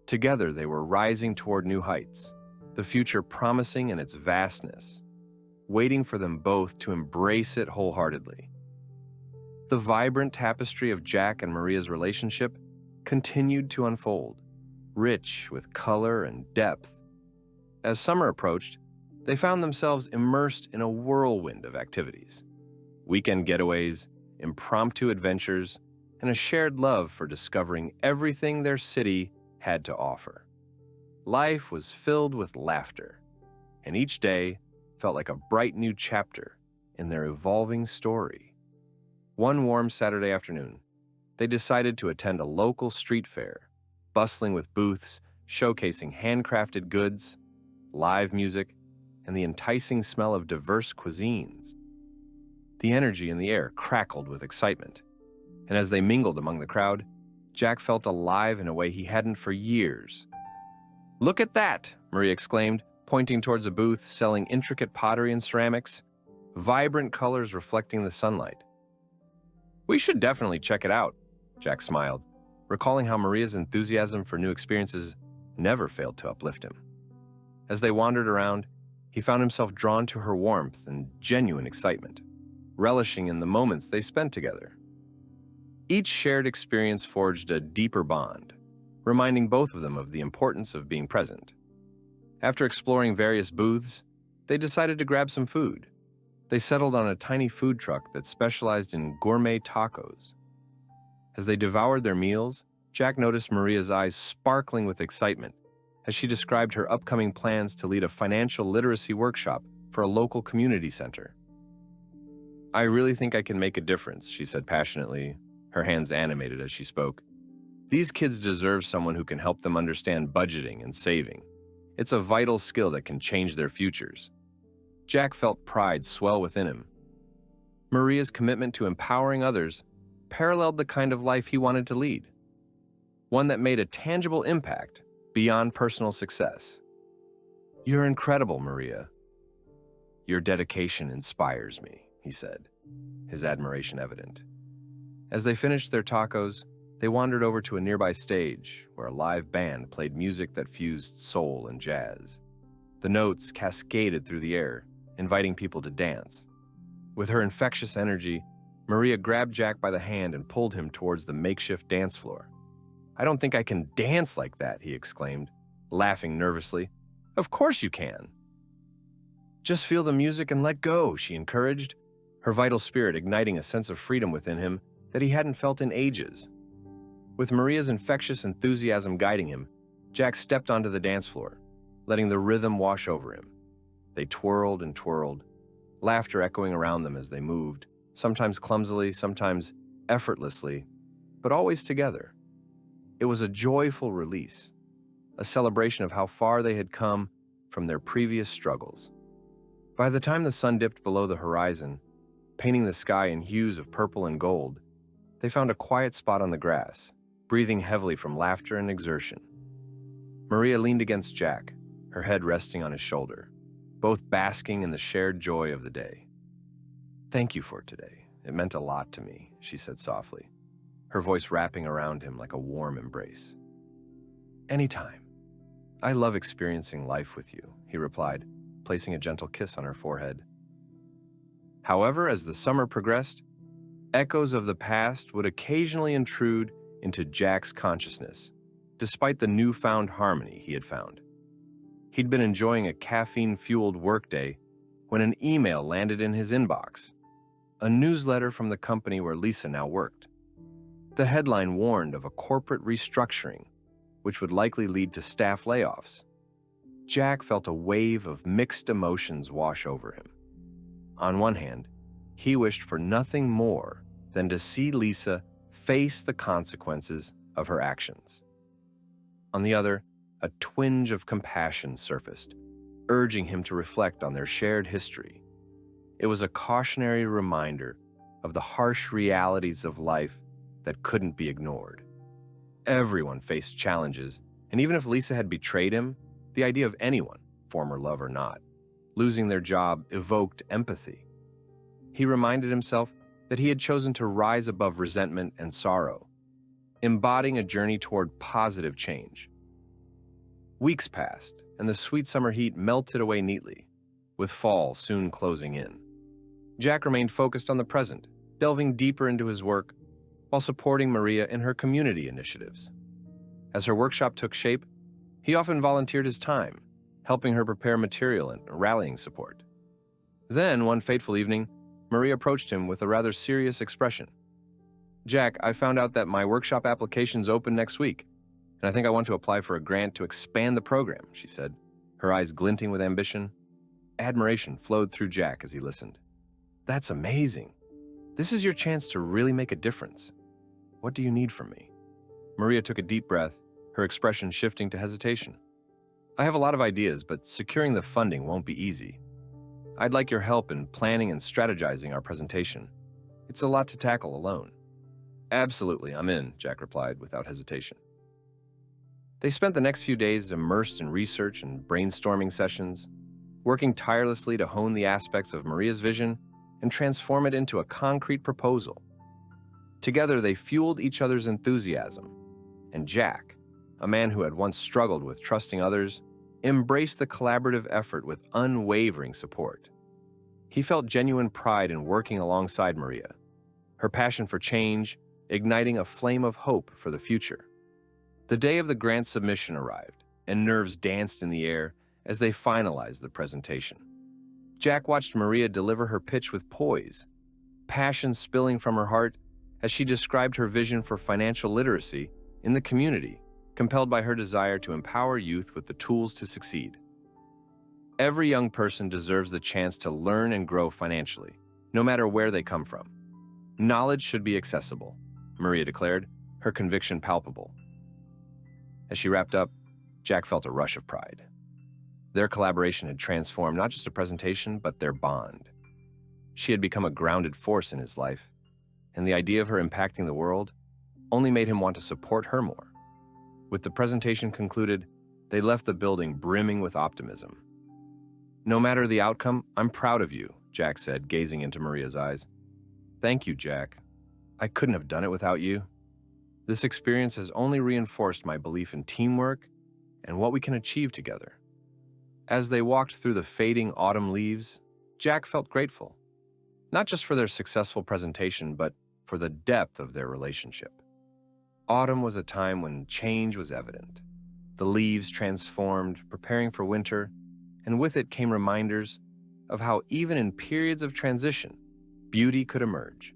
Together, they were rising toward new heights, the future promising in its vastness, waiting for them both to embrace it wholeheartedly. The vibrant tapestry of Jack and Maria's relationship continued to unfold, rich with color and depth. As summer approached, they found themselves immersed in a whirlwind of activities. Weekend getaways, impromptu adventures, and a shared love for discovering everything their city had to offer. Life was filled with laughter, and each day felt like a bright new chapter in their evolving story. One warm Saturday afternoon, they decided to attend a local street fair, bustling with booths showcasing handcrafted goods, live music, and the enticing smell of diverse cuisines. The energy in the air crackled with excitement, and as they mingled among the crowd, Jack felt alive in a way he hadn't for years. "Look at that!" Maria exclaimed, pointing towards a booth selling intricate pottery and ceramics, vibrant colors reflecting the sunlight. "We should definitely check it out," Jack smiled, recalling how Maria's enthusiasm for new experiences never failed to uplift him. As they wandered around, he found himself drawn to her warmth and genuine excitement, relishing in the moments they spent together. Each shared experience forged a deeper bond, reminding both of them of the importance of being present. After exploring various booths, They decided to grab some food. They settled on a tiny food truck that specialized in gourmet tacos. As they devoured their meals, Jack noticed Maria's eyes sparkling with excitement as she described her upcoming plans to lead a financial literacy workshop for a local community center. "I really think I can make a difference," she said passionately, her hands animated as she spoke. "These kids deserve someone who can help them understand budgeting and saving. It's a vital skill that can change their futures." Jack felt pride swell within him. Maria's commitment to empowering others paralleled the kind of life he wanted to lead, one that made a tangible impact beyond personal success. "You're incredible, Maria. Your dedication inspires me," he said, his admiration evident. As they finished their tacos, they wandered over to a nearby stage where a live band played music that fused soul and jazz. The notes cascaded through the air, inviting people to dance. With her infectious energy, Maria grabbed Jack by the hand and pulled him towards the makeshift dance floor. "I don't think I can dance like that," he exclaimed, laughing nervously. "Of course you can." "Just feel the music and let go," she encouraged, her vital spirit igniting a sense of freedom within him that he hadn't felt in ages. With Maria's infectious enthusiasm guiding him, Jack stepped onto the dance floor, letting the rhythm wash over him. They twirled and twirled, laughter echoing around them as they moved, sometimes clumsily, sometimes effortlessly, but always together. It was a joyful release, a celebration of how far they had come from their previous struggles. By the time the sun dipped below the horizon, painting the sky in hues of purple and gold, they found a quiet spot on the grass, breathing heavily from laughter and exertion. Maria leaned against Jack, her head resting on his shoulder, both basking in the shared joy of the day. "Thank you for today. It meant a lot to me," she said softly, her voice wrapping around him like a warm embrace. "Anytime. I love experiencing life with you," he replied, placing a gentle kiss on her forehead. However, as the summer progressed, echoes of the past would occasionally intrude into Jack's consciousness, despite the newfound harmony he had found. He'd been enjoying a caffeine-fueled workday when an email landed in his inbox, a newsletter from the company where Lisa now worked. The headline warned of a corporate restructuring, which would likely lead to staff layoffs. Jack felt a wave of mixed emotions wash over him. On one hand, he wished for nothing more than to see Lisa face the consequences of her actions. On the other, a twinge of compassion surfaced, urging him to reflect on their shared history. It was a cautionary reminder of the harsh realities of life that couldn't be ignored. Everyone faced challenges, and even if Lisa had betrayed him, the idea of anyone, former love or not, losing their job evoked empathy. He reminded himself that he had chosen to rise above resentment and sorrow, embodying a journey toward positive change. Weeks passed, and the sweet summer heat melted away neatly, with fall soon closing in. Jack remained focused on the present, delving deeper into his work while supporting Maria in her community initiatives. As her workshop took shape, he often volunteered his time, helping her prepare material and rallying support. Then, one fateful evening, Maria approached him with a rather serious expression. "Jack, I found out that my workshop application's open next week, and I think I want to apply for a grant to expand the program," she said, her eyes glinting with ambition. Admiration flowed through Jack as he listened. "That's amazing. This is your chance to really make a difference. What do you need from me?" Maria took a deep breath, her expression shifting to hesitation. "I have a lot of ideas, but securing the funding won't be easy. I'd like your help in planning and strategizing our presentation. It's a lot to tackle alone." "Absolutely, I'm in," Jack replied without hesitation. They spent the next few days immersed in research and brainstorming sessions, working tirelessly to hone the aspects of Maria's vision and transform it into a concrete proposal. Together, they fueled each other's enthusiasm, and Jack, a man who had once struggled with trusting others, embraced the collaborative effort with unwavering support. He felt genuine pride in working alongside Maria, her passion for change igniting a flame of hope for the future. The day of the grant submission arrived, and nerves danced in the air as they finalized the presentation. Jack watched Maria deliver her pitch with poise, passion spilling from her heart as she described her vision for financial literacy in the community, compelled by her desire to empower youth with the tools to succeed. Every young person deserves the chance to learn and grow financially, no matter where they come from. Knowledge should be accessible, Maria declared, her conviction palpable. As she wrapped up, Jack felt a rush of pride. Their collaboration had transformed not just a presentation, but their bond. She had become a grounded force in his life, and the idea of her impacting the world only made him want to support her more. With the presentation concluded, they left the building brimming with optimism. "No matter the outcome, I'm proud of you," Jack said, gazing into Maria's eyes. "Thank you, Jack. I couldn't have done it without you. This experience has only reinforced my belief in teamwork and what we can achieve together." As they walked through the fading autumn leaves, Jack felt grateful, not just for their successful presentation, but for the depth of their relationship. Autumn was a time when change was evident. The leaves transformed, preparing for winter, and with it came reminders of how even in periods of transition, beauty could emerge.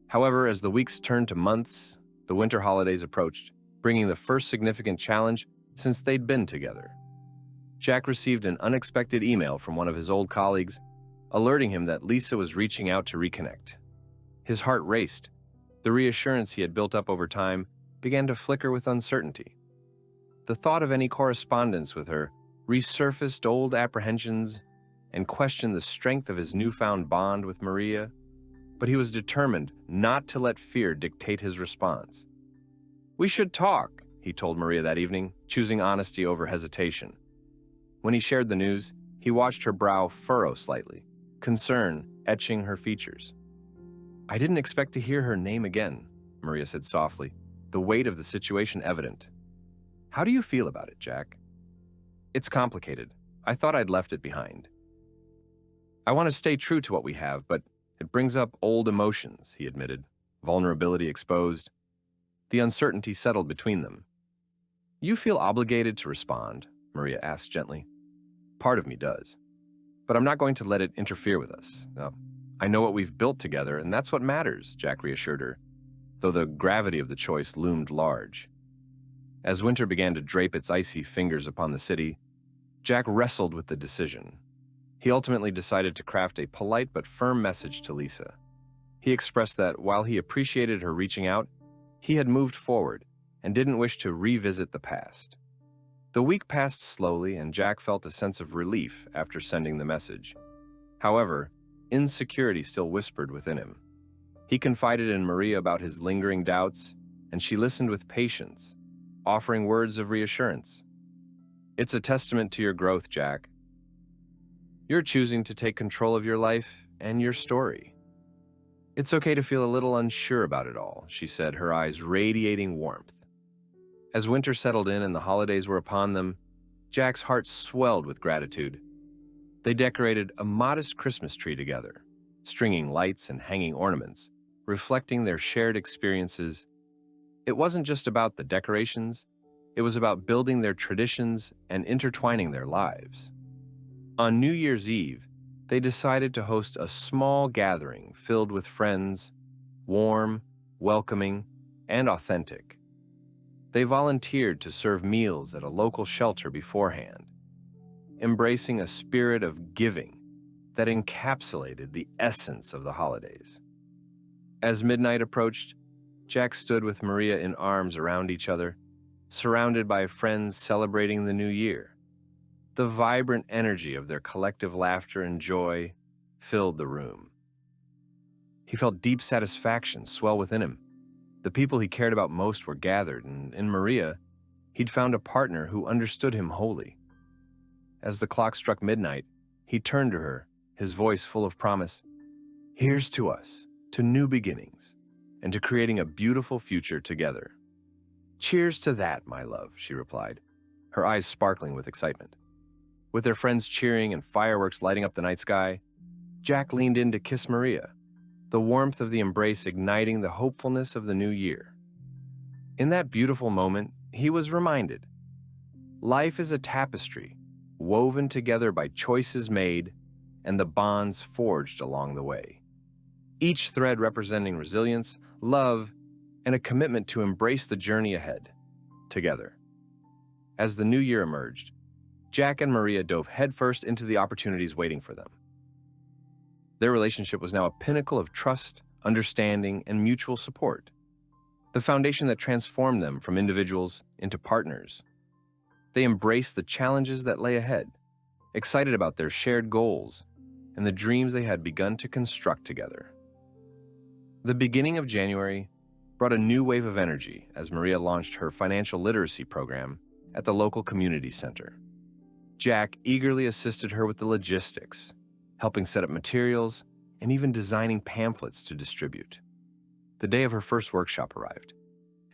However, as the weeks turned to months, the winter holidays approached, bringing the first significant challenge since they'd been together. Jack received an unexpected email from one of his old colleagues, alerting him that Lisa was reaching out to reconnect. His heart raced. The reassurance he had built up over time began to flicker with uncertainty. The thought of any correspondence with her resurfaced old apprehensions and questioned the strength of his newfound bond with Maria, but he was determined not to let fear dictate his response. "We should talk," he told Maria that evening, choosing honesty over hesitation. When he shared the news, he watched her brow furrow slightly, concern etching her features. "I didn't expect to hear her name again," Maria said softly, the weight of the situation evident. "How do you feel about it, Jack?" "It's complicated. I thought I'd left it behind. I want to stay true to what we have, but it brings up old emotions," he admitted, vulnerability exposed. The uncertainty settled between them. "You feel obligated to respond?" Maria asked gently. "Part of me does. But I'm not going to let it interfere with us. No. I know what we've built together, and that's what matters," Jack reassured her, though the gravity of the choice loomed large. As winter began to drape its icy fingers upon the city, Jack wrestled with the decision. He ultimately decided to craft a polite but firm message to Lisa. He expressed that while he appreciated her reaching out, he had moved forward and didn't wish to revisit the past. The week passed slowly, and Jack felt a sense of relief after sending the message. However, insecurity still whispered within him. He confided in Maria about his lingering doubts, and she listened with patience, offering words of reassurance. "It's a testament to your growth, Jack. You're choosing to take control of your life and your story. It's okay to feel a little unsure about it all," she said, her eyes radiating warmth. As winter settled in and the holidays were upon them, Jack's heart swelled with gratitude. They decorated a modest Christmas tree together, stringing lights and hanging ornaments, reflecting their shared experiences. It wasn't just about the decorations, it was about building their traditions and intertwining their lives. On New Year's Eve, they decided to host a small gathering filled with friends, warm, welcoming, and authentic. They volunteered to serve meals at a local shelter beforehand, embracing a spirit of giving that encapsulated the essence of the holidays. As midnight approached, Jack stood with Maria in arms around each other, surrounded by friends celebrating the new year. The vibrant energy of their collective laughter and joy filled the room. He felt deep satisfaction swell within him. The people he cared about most were gathered, and in Maria, he'd found a partner who understood him wholly. As the clock struck midnight, he turned to her, his voice full of promise. "Here's to us, to new beginnings, and to creating a beautiful future together." "Cheers to that, my love," she replied, her eyes sparkling with excitement. With their friends cheering and fireworks lighting up the night sky, Jack leaned in to kiss Maria, the warmth of the embrace igniting the hopefulness of the new year. In that beautiful moment, he was reminded, life is a tapestry, woven together by choices made and the bonds forged along the way. Each thread representing resilience, love, and a commitment to embrace the journey ahead, together. As the new year emerged, Jack and Maria dove headfirst into the opportunities waiting for them. Their relationship was now a pinnacle of trust, understanding, and mutual support, the foundation that transformed them from individuals into partners. They embraced the challenges that lay ahead, excited about their shared goals and the dreams they had begun to construct together. The beginning of January brought a new wave of energy as Maria launched her financial literacy program at the local community center. Jack eagerly assisted her with the logistics, helping set up materials and even designing pamphlets to distribute. The day of her first workshop arrived,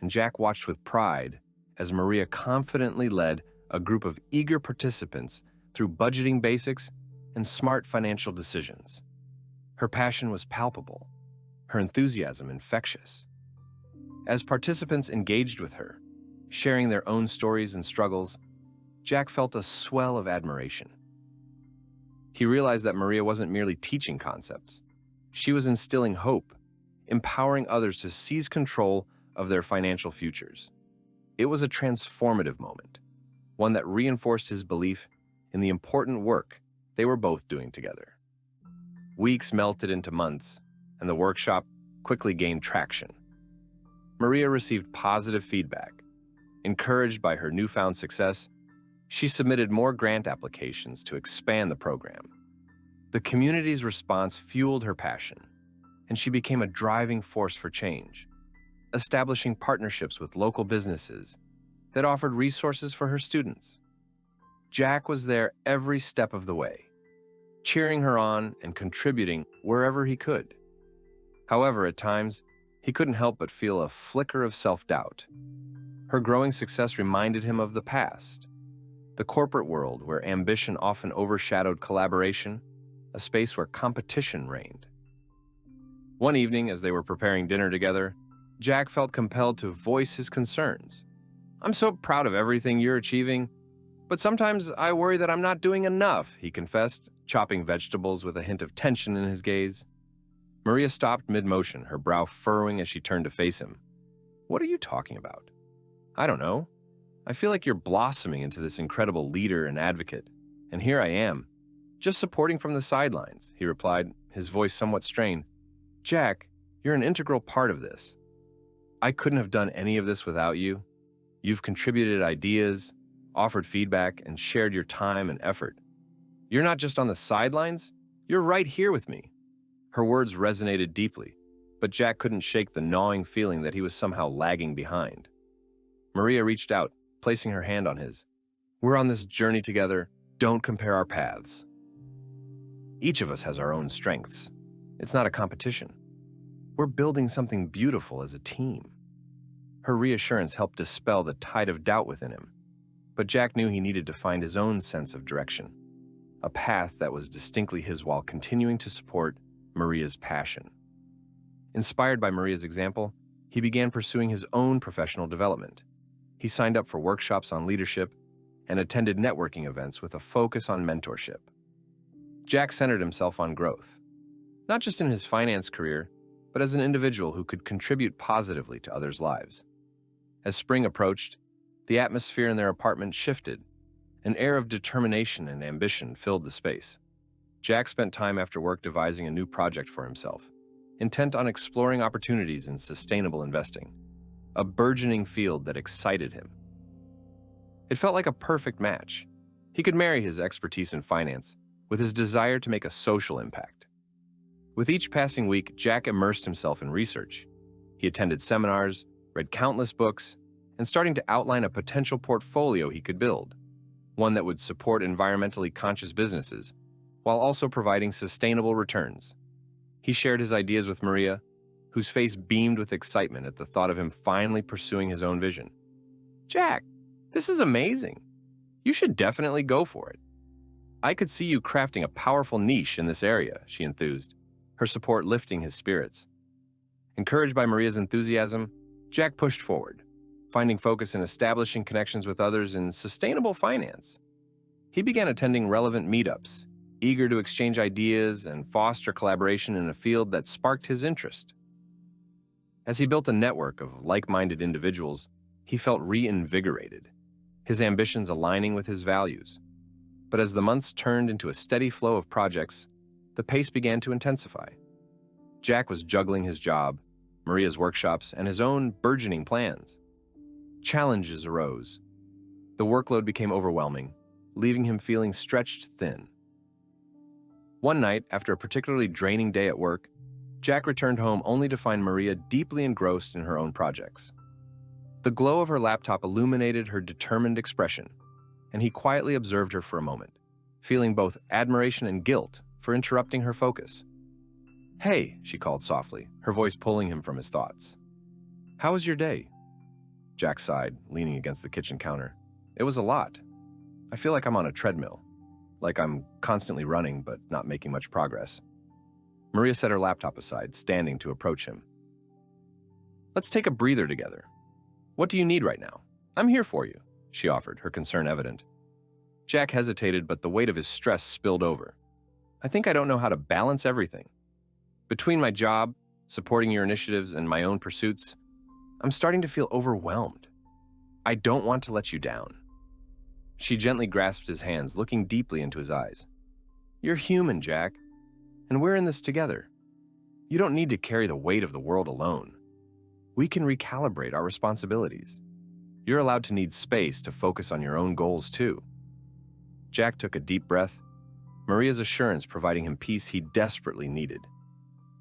and Jack watched with pride as Maria confidently led a group of eager participants through budgeting basics and smart financial decisions. Her passion was palpable, her enthusiasm infectious. As participants engaged with her, sharing their own stories and struggles, Jack felt a swell of admiration. He realized that Maria wasn't merely teaching concepts. She was instilling hope, empowering others to seize control of their financial futures. It was a transformative moment, one that reinforced his belief in the important work they were both doing together. Weeks melted into months, and the workshop quickly gained traction. Maria received positive feedback. Encouraged by her newfound success, she submitted more grant applications to expand the program. The community's response fueled her passion, and she became a driving force for change, establishing partnerships with local businesses that offered resources for her students. Jack was there every step of the way, cheering her on and contributing wherever he could. However, at times, he couldn't help but feel a flicker of self-doubt. Her growing success reminded him of the past, the corporate world where ambition often overshadowed collaboration, a space where competition reigned. One evening, as they were preparing dinner together, Jack felt compelled to voice his concerns. "I'm so proud of everything you're achieving, but sometimes I worry that I'm not doing enough," he confessed, chopping vegetables with a hint of tension in his gaze. Maria stopped mid-motion, her brow furrowing as she turned to face him. "What are you talking about?" "I don't know. I feel like you're blossoming into this incredible leader and advocate, and here I am, just supporting from the sidelines," he replied, his voice somewhat strained. "Jack, you're an integral part of this. I couldn't have done any of this without you. You've contributed ideas, offered feedback, and shared your time and effort. You're not just on the sidelines, you're right here with me." Her words resonated deeply, but Jack couldn't shake the gnawing feeling that he was somehow lagging behind. Maria reached out, placing her hand on his. "We're on this journey together. Don't compare our paths. Each of us has our own strengths. It's not a competition. We're building something beautiful as a team." Her reassurance helped dispel the tide of doubt within him, but Jack knew he needed to find his own sense of direction, a path that was distinctly his while continuing to support Maria's passion. Inspired by Maria's example, he began pursuing his own professional development. He signed up for workshops on leadership and attended networking events with a focus on mentorship. Jack centered himself on growth, not just in his finance career, but as an individual who could contribute positively to others' lives. As spring approached, the atmosphere in their apartment shifted. An air of determination and ambition filled the space. Jack spent time after work devising a new project for himself, intent on exploring opportunities in sustainable investing, a burgeoning field that excited him. It felt like a perfect match. He could marry his expertise in finance with his desire to make a social impact. With each passing week, Jack immersed himself in research. He attended seminars, read countless books, and starting to outline a potential portfolio he could build, one that would support environmentally conscious businesses while also providing sustainable returns. He shared his ideas with Maria, whose face beamed with excitement at the thought of him finally pursuing his own vision. "Jack, this is amazing. You should definitely go for it. I could see you crafting a powerful niche in this area," she enthused, her support lifting his spirits. Encouraged by Maria's enthusiasm, Jack pushed forward, finding focus in establishing connections with others in sustainable finance. He began attending relevant meetups, eager to exchange ideas and foster collaboration in a field that sparked his interest. As he built a network of like-minded individuals, he felt reinvigorated, his ambitions aligning with his values. But as the months turned into a steady flow of projects, the pace began to intensify. Jack was juggling his job, Maria's workshops, and his own burgeoning plans. Challenges arose. The workload became overwhelming, leaving him feeling stretched thin. One night, after a particularly draining day at work, Jack returned home only to find Maria deeply engrossed in her own projects. The glow of her laptop illuminated her determined expression, and he quietly observed her for a moment, feeling both admiration and guilt for interrupting her focus. "Hey," she called softly, her voice pulling him from his thoughts. "How was your day?" Jack sighed, leaning against the kitchen counter. "It was a lot. I feel like I'm on a treadmill, like I'm constantly running but not making much progress." Maria set her laptop aside, standing to approach him. "Let's take a breather together. What do you need right now? I'm here for you," she offered, her concern evident. Jack hesitated, but the weight of his stress spilled over. "I think I don't know how to balance everything. Between my job, supporting your initiatives, and my own pursuits, I'm starting to feel overwhelmed. I don't want to let you down." She gently grasped his hands, looking deeply into his eyes. "You're human, Jack, and we're in this together. You don't need to carry the weight of the world alone. We can recalibrate our responsibilities. You're allowed to need space to focus on your own goals, too." Jack took a deep breath, Maria's assurance providing him peace he desperately needed.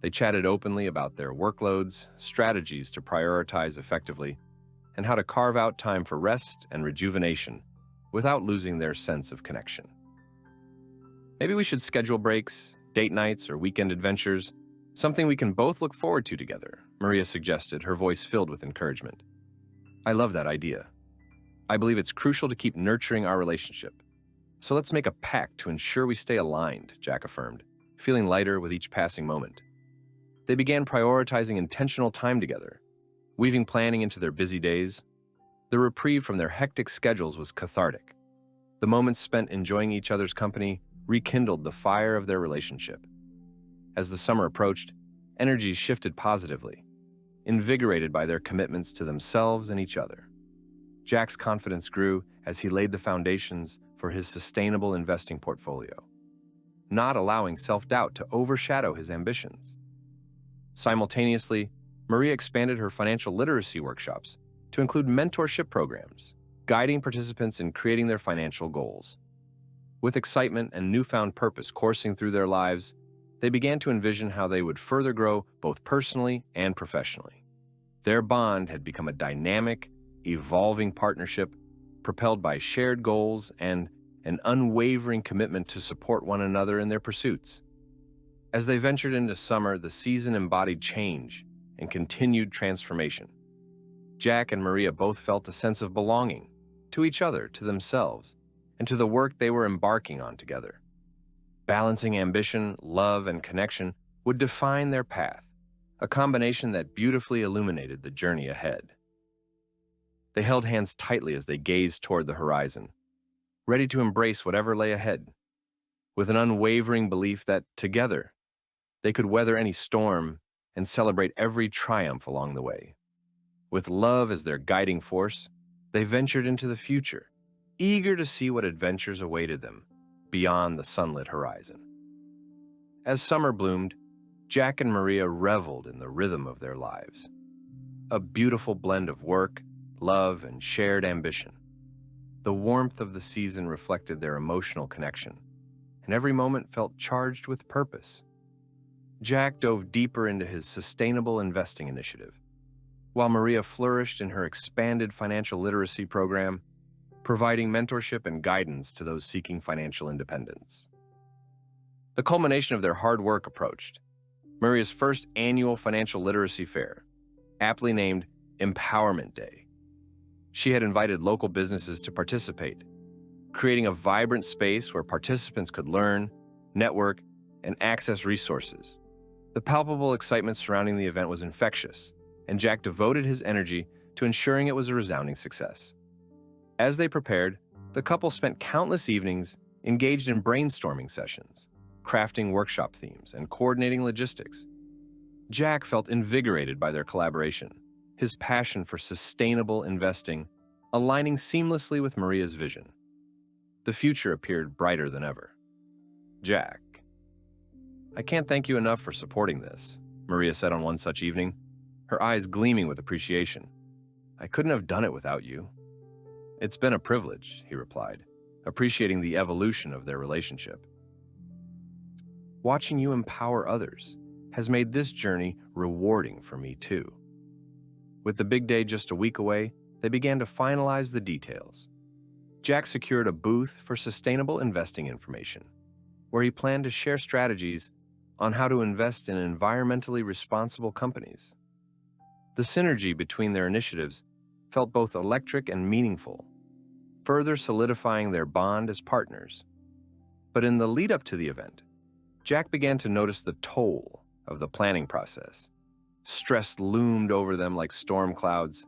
They chatted openly about their workloads, strategies to prioritize effectively, and how to carve out time for rest and rejuvenation without losing their sense of connection. "Maybe we should schedule breaks, date nights, or weekend adventures, something we can both look forward to together," Maria suggested, her voice filled with encouragement. "I love that idea. I believe it's crucial to keep nurturing our relationship. So let's make a pact to ensure we stay aligned," Jack affirmed, feeling lighter with each passing moment. They began prioritizing intentional time together, weaving planning into their busy days. The reprieve from their hectic schedules was cathartic. The moments spent enjoying each other's company rekindled the fire of their relationship. As the summer approached, energies shifted positively, invigorated by their commitments to themselves and each other. Jack's confidence grew as he laid the foundations for his sustainable investing portfolio, not allowing self-doubt to overshadow his ambitions. Simultaneously, Maria expanded her financial literacy workshops to include mentorship programs, guiding participants in creating their financial goals. With excitement and newfound purpose coursing through their lives, they began to envision how they would further grow both personally and professionally. Their bond had become a dynamic, evolving partnership propelled by shared goals and an unwavering commitment to support one another in their pursuits. As they ventured into summer, the season embodied change and continued transformation. Jack and Maria both felt a sense of belonging to each other, to themselves, and to the work they were embarking on together. Balancing ambition, love, and connection would define their path, a combination that beautifully illuminated the journey ahead. They held hands tightly as they gazed toward the horizon, ready to embrace whatever lay ahead, with an unwavering belief that, together, they could weather any storm and celebrate every triumph along the way. With love as their guiding force, they ventured into the future, eager to see what adventures awaited them beyond the sunlit horizon. As summer bloomed, Jack and Maria reveled in the rhythm of their lives, a beautiful blend of work, love, and shared ambition. The warmth of the season reflected their emotional connection, and every moment felt charged with purpose. Jack dove deeper into his sustainable investing initiative, while Maria flourished in her expanded financial literacy program, providing mentorship and guidance to those seeking financial independence. The culmination of their hard work approached, Maria's first annual financial literacy fair, aptly named Empowerment Day. She had invited local businesses to participate, creating a vibrant space where participants could learn, network, and access resources. The palpable excitement surrounding the event was infectious, and Jack devoted his energy to ensuring it was a resounding success. As they prepared, the couple spent countless evenings engaged in brainstorming sessions, crafting workshop themes and coordinating logistics. Jack felt invigorated by their collaboration, his passion for sustainable investing aligning seamlessly with Maria's vision. The future appeared brighter than ever. Jack, I can't thank you enough for supporting this, Maria said on one such evening, her eyes gleaming with appreciation. I couldn't have done it without you. It's been a privilege, he replied, appreciating the evolution of their relationship. Watching you empower others has made this journey rewarding for me too. With the big day just a week away, they began to finalize the details. Jack secured a booth for sustainable investing information, where he planned to share strategies on how to invest in environmentally responsible companies. The synergy between their initiatives felt both electric and meaningful, further solidifying their bond as partners. But in the lead-up to the event, Jack began to notice the toll of the planning process. Stress loomed over them like storm clouds,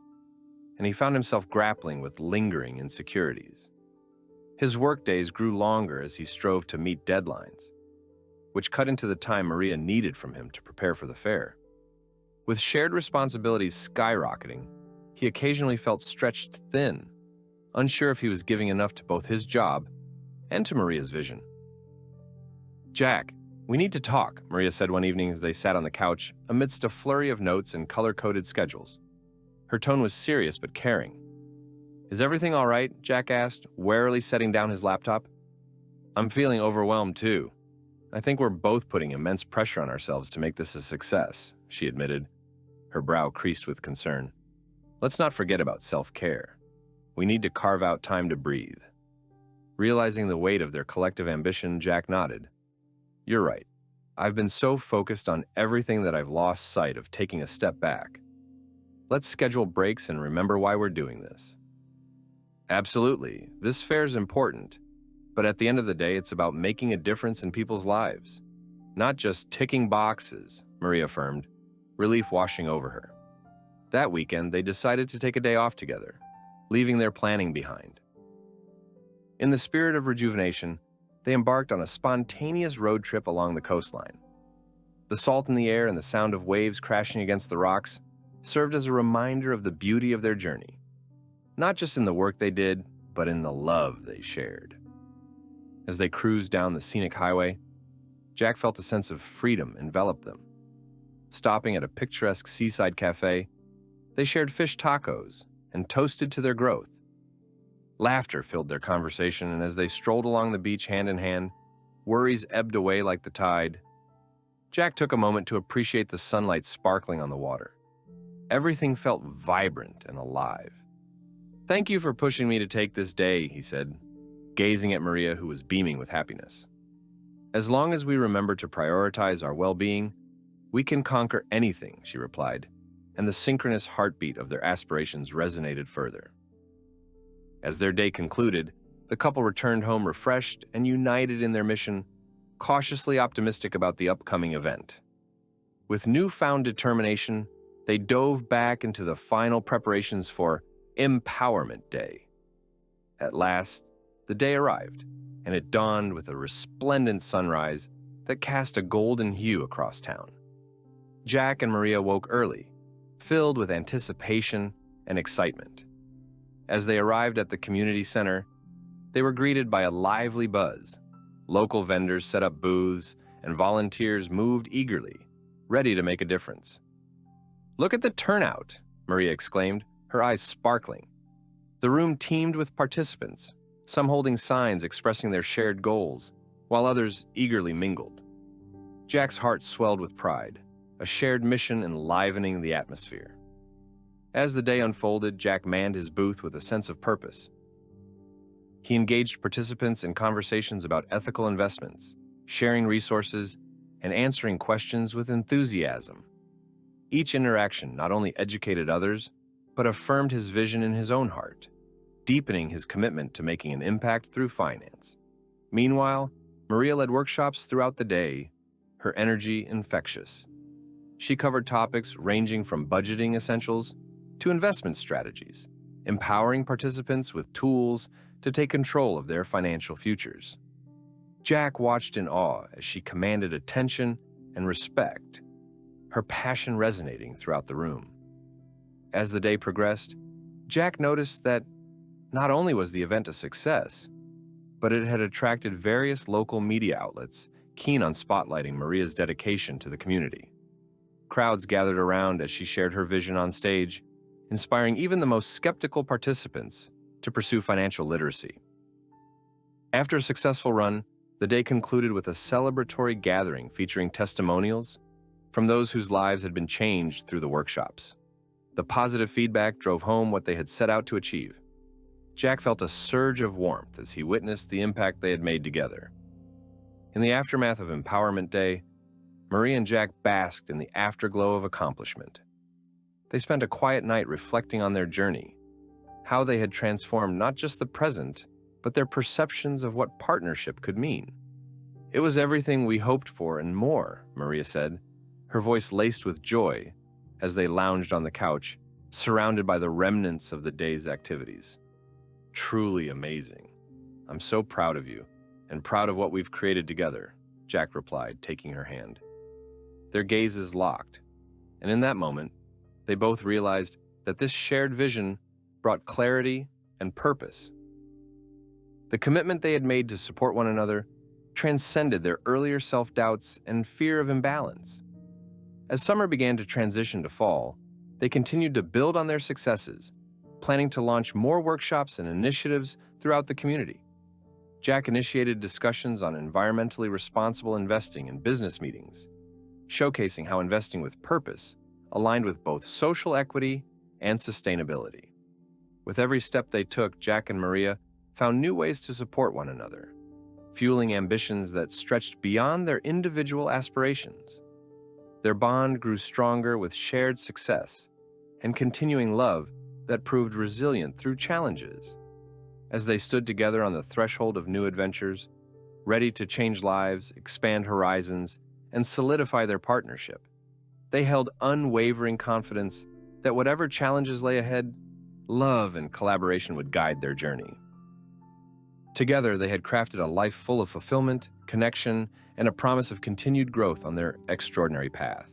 and he found himself grappling with lingering insecurities. His workdays grew longer as he strove to meet deadlines, which cut into the time Maria needed from him to prepare for the fair. With shared responsibilities skyrocketing, he occasionally felt stretched thin, unsure if he was giving enough to both his job and to Maria's vision. Jack, we need to talk, Maria said one evening as they sat on the couch amidst a flurry of notes and color-coded schedules. Her tone was serious but caring. Is everything all right? Jack asked, warily setting down his laptop. I'm feeling overwhelmed too. I think we're both putting immense pressure on ourselves to make this a success, she admitted, her brow creased with concern. Let's not forget about self-care. We need to carve out time to breathe. Realizing the weight of their collective ambition, Jack nodded. You're right. I've been so focused on everything that I've lost sight of taking a step back. Let's schedule breaks and remember why we're doing this. Absolutely. This fair's important, but at the end of the day, it's about making a difference in people's lives. Not just ticking boxes, Maria affirmed, relief washing over her. That weekend, they decided to take a day off together, leaving their planning behind. In the spirit of rejuvenation, they embarked on a spontaneous road trip along the coastline. The salt in the air and the sound of waves crashing against the rocks served as a reminder of the beauty of their journey, not just in the work they did, but in the love they shared. As they cruised down the scenic highway, Jack felt a sense of freedom envelop them. Stopping at a picturesque seaside cafe, they shared fish tacos and toasted to their growth. Laughter filled their conversation, and as they strolled along the beach hand in hand, worries ebbed away like the tide. Jack took a moment to appreciate the sunlight sparkling on the water. Everything felt vibrant and alive. Thank you for pushing me to take this day, he said, gazing at Maria, who was beaming with happiness. As long as we remember to prioritize our well-being, we can conquer anything, she replied, and the synchronous heartbeat of their aspirations resonated further. As their day concluded, the couple returned home refreshed and united in their mission, cautiously optimistic about the upcoming event. With newfound determination, they dove back into the final preparations for Empowerment Day. At last, the day arrived, and it dawned with a resplendent sunrise that cast a golden hue across town. Jack and Maria woke early, filled with anticipation and excitement. As they arrived at the community center, they were greeted by a lively buzz. Local vendors set up booths, and volunteers moved eagerly, ready to make a difference. Look at the turnout, Maria exclaimed, her eyes sparkling. The room teemed with participants, some holding signs expressing their shared goals, while others eagerly mingled. Jack's heart swelled with pride, a shared mission enlivening the atmosphere. As the day unfolded, Jack manned his booth with a sense of purpose. He engaged participants in conversations about ethical investments, sharing resources, and answering questions with enthusiasm. Each interaction not only educated others, but affirmed his vision in his own heart, deepening his commitment to making an impact through finance. Meanwhile, Maria led workshops throughout the day, her energy infectious. She covered topics ranging from budgeting essentials to investment strategies, empowering participants with tools to take control of their financial futures. Jack watched in awe as she commanded attention and respect, her passion resonating throughout the room. As the day progressed, Jack noticed that not only was the event a success, but it had attracted various local media outlets keen on spotlighting Maria's dedication to the community. Crowds gathered around as she shared her vision on stage, inspiring even the most skeptical participants to pursue financial literacy. After a successful run, the day concluded with a celebratory gathering featuring testimonials from those whose lives had been changed through the workshops. The positive feedback drove home what they had set out to achieve. Jack felt a surge of warmth as he witnessed the impact they had made together. In the aftermath of Empowerment Day, Maria and Jack basked in the afterglow of accomplishment. They spent a quiet night reflecting on their journey, how they had transformed not just the present, but their perceptions of what partnership could mean. "It was everything we hoped for and more," Maria said, her voice laced with joy as they lounged on the couch, surrounded by the remnants of the day's activities. "Truly amazing. I'm so proud of you, and proud of what we've created together," Jack replied, taking her hand. Their gazes locked, and in that moment, they both realized that this shared vision brought clarity and purpose. The commitment they had made to support one another transcended their earlier self-doubts and fear of imbalance. As summer began to transition to fall, they continued to build on their successes, planning to launch more workshops and initiatives throughout the community. Jack initiated discussions on environmentally responsible investing in business meetings, showcasing how investing with purpose aligned with both social equity and sustainability. With every step they took, Jack and Maria found new ways to support one another, fueling ambitions that stretched beyond their individual aspirations. Their bond grew stronger with shared success and continuing love that proved resilient through challenges. As they stood together on the threshold of new adventures, ready to change lives, expand horizons, and solidify their partnership, they held unwavering confidence that whatever challenges lay ahead, love and collaboration would guide their journey. Together, they had crafted a life full of fulfillment, connection, and a promise of continued growth on their extraordinary path.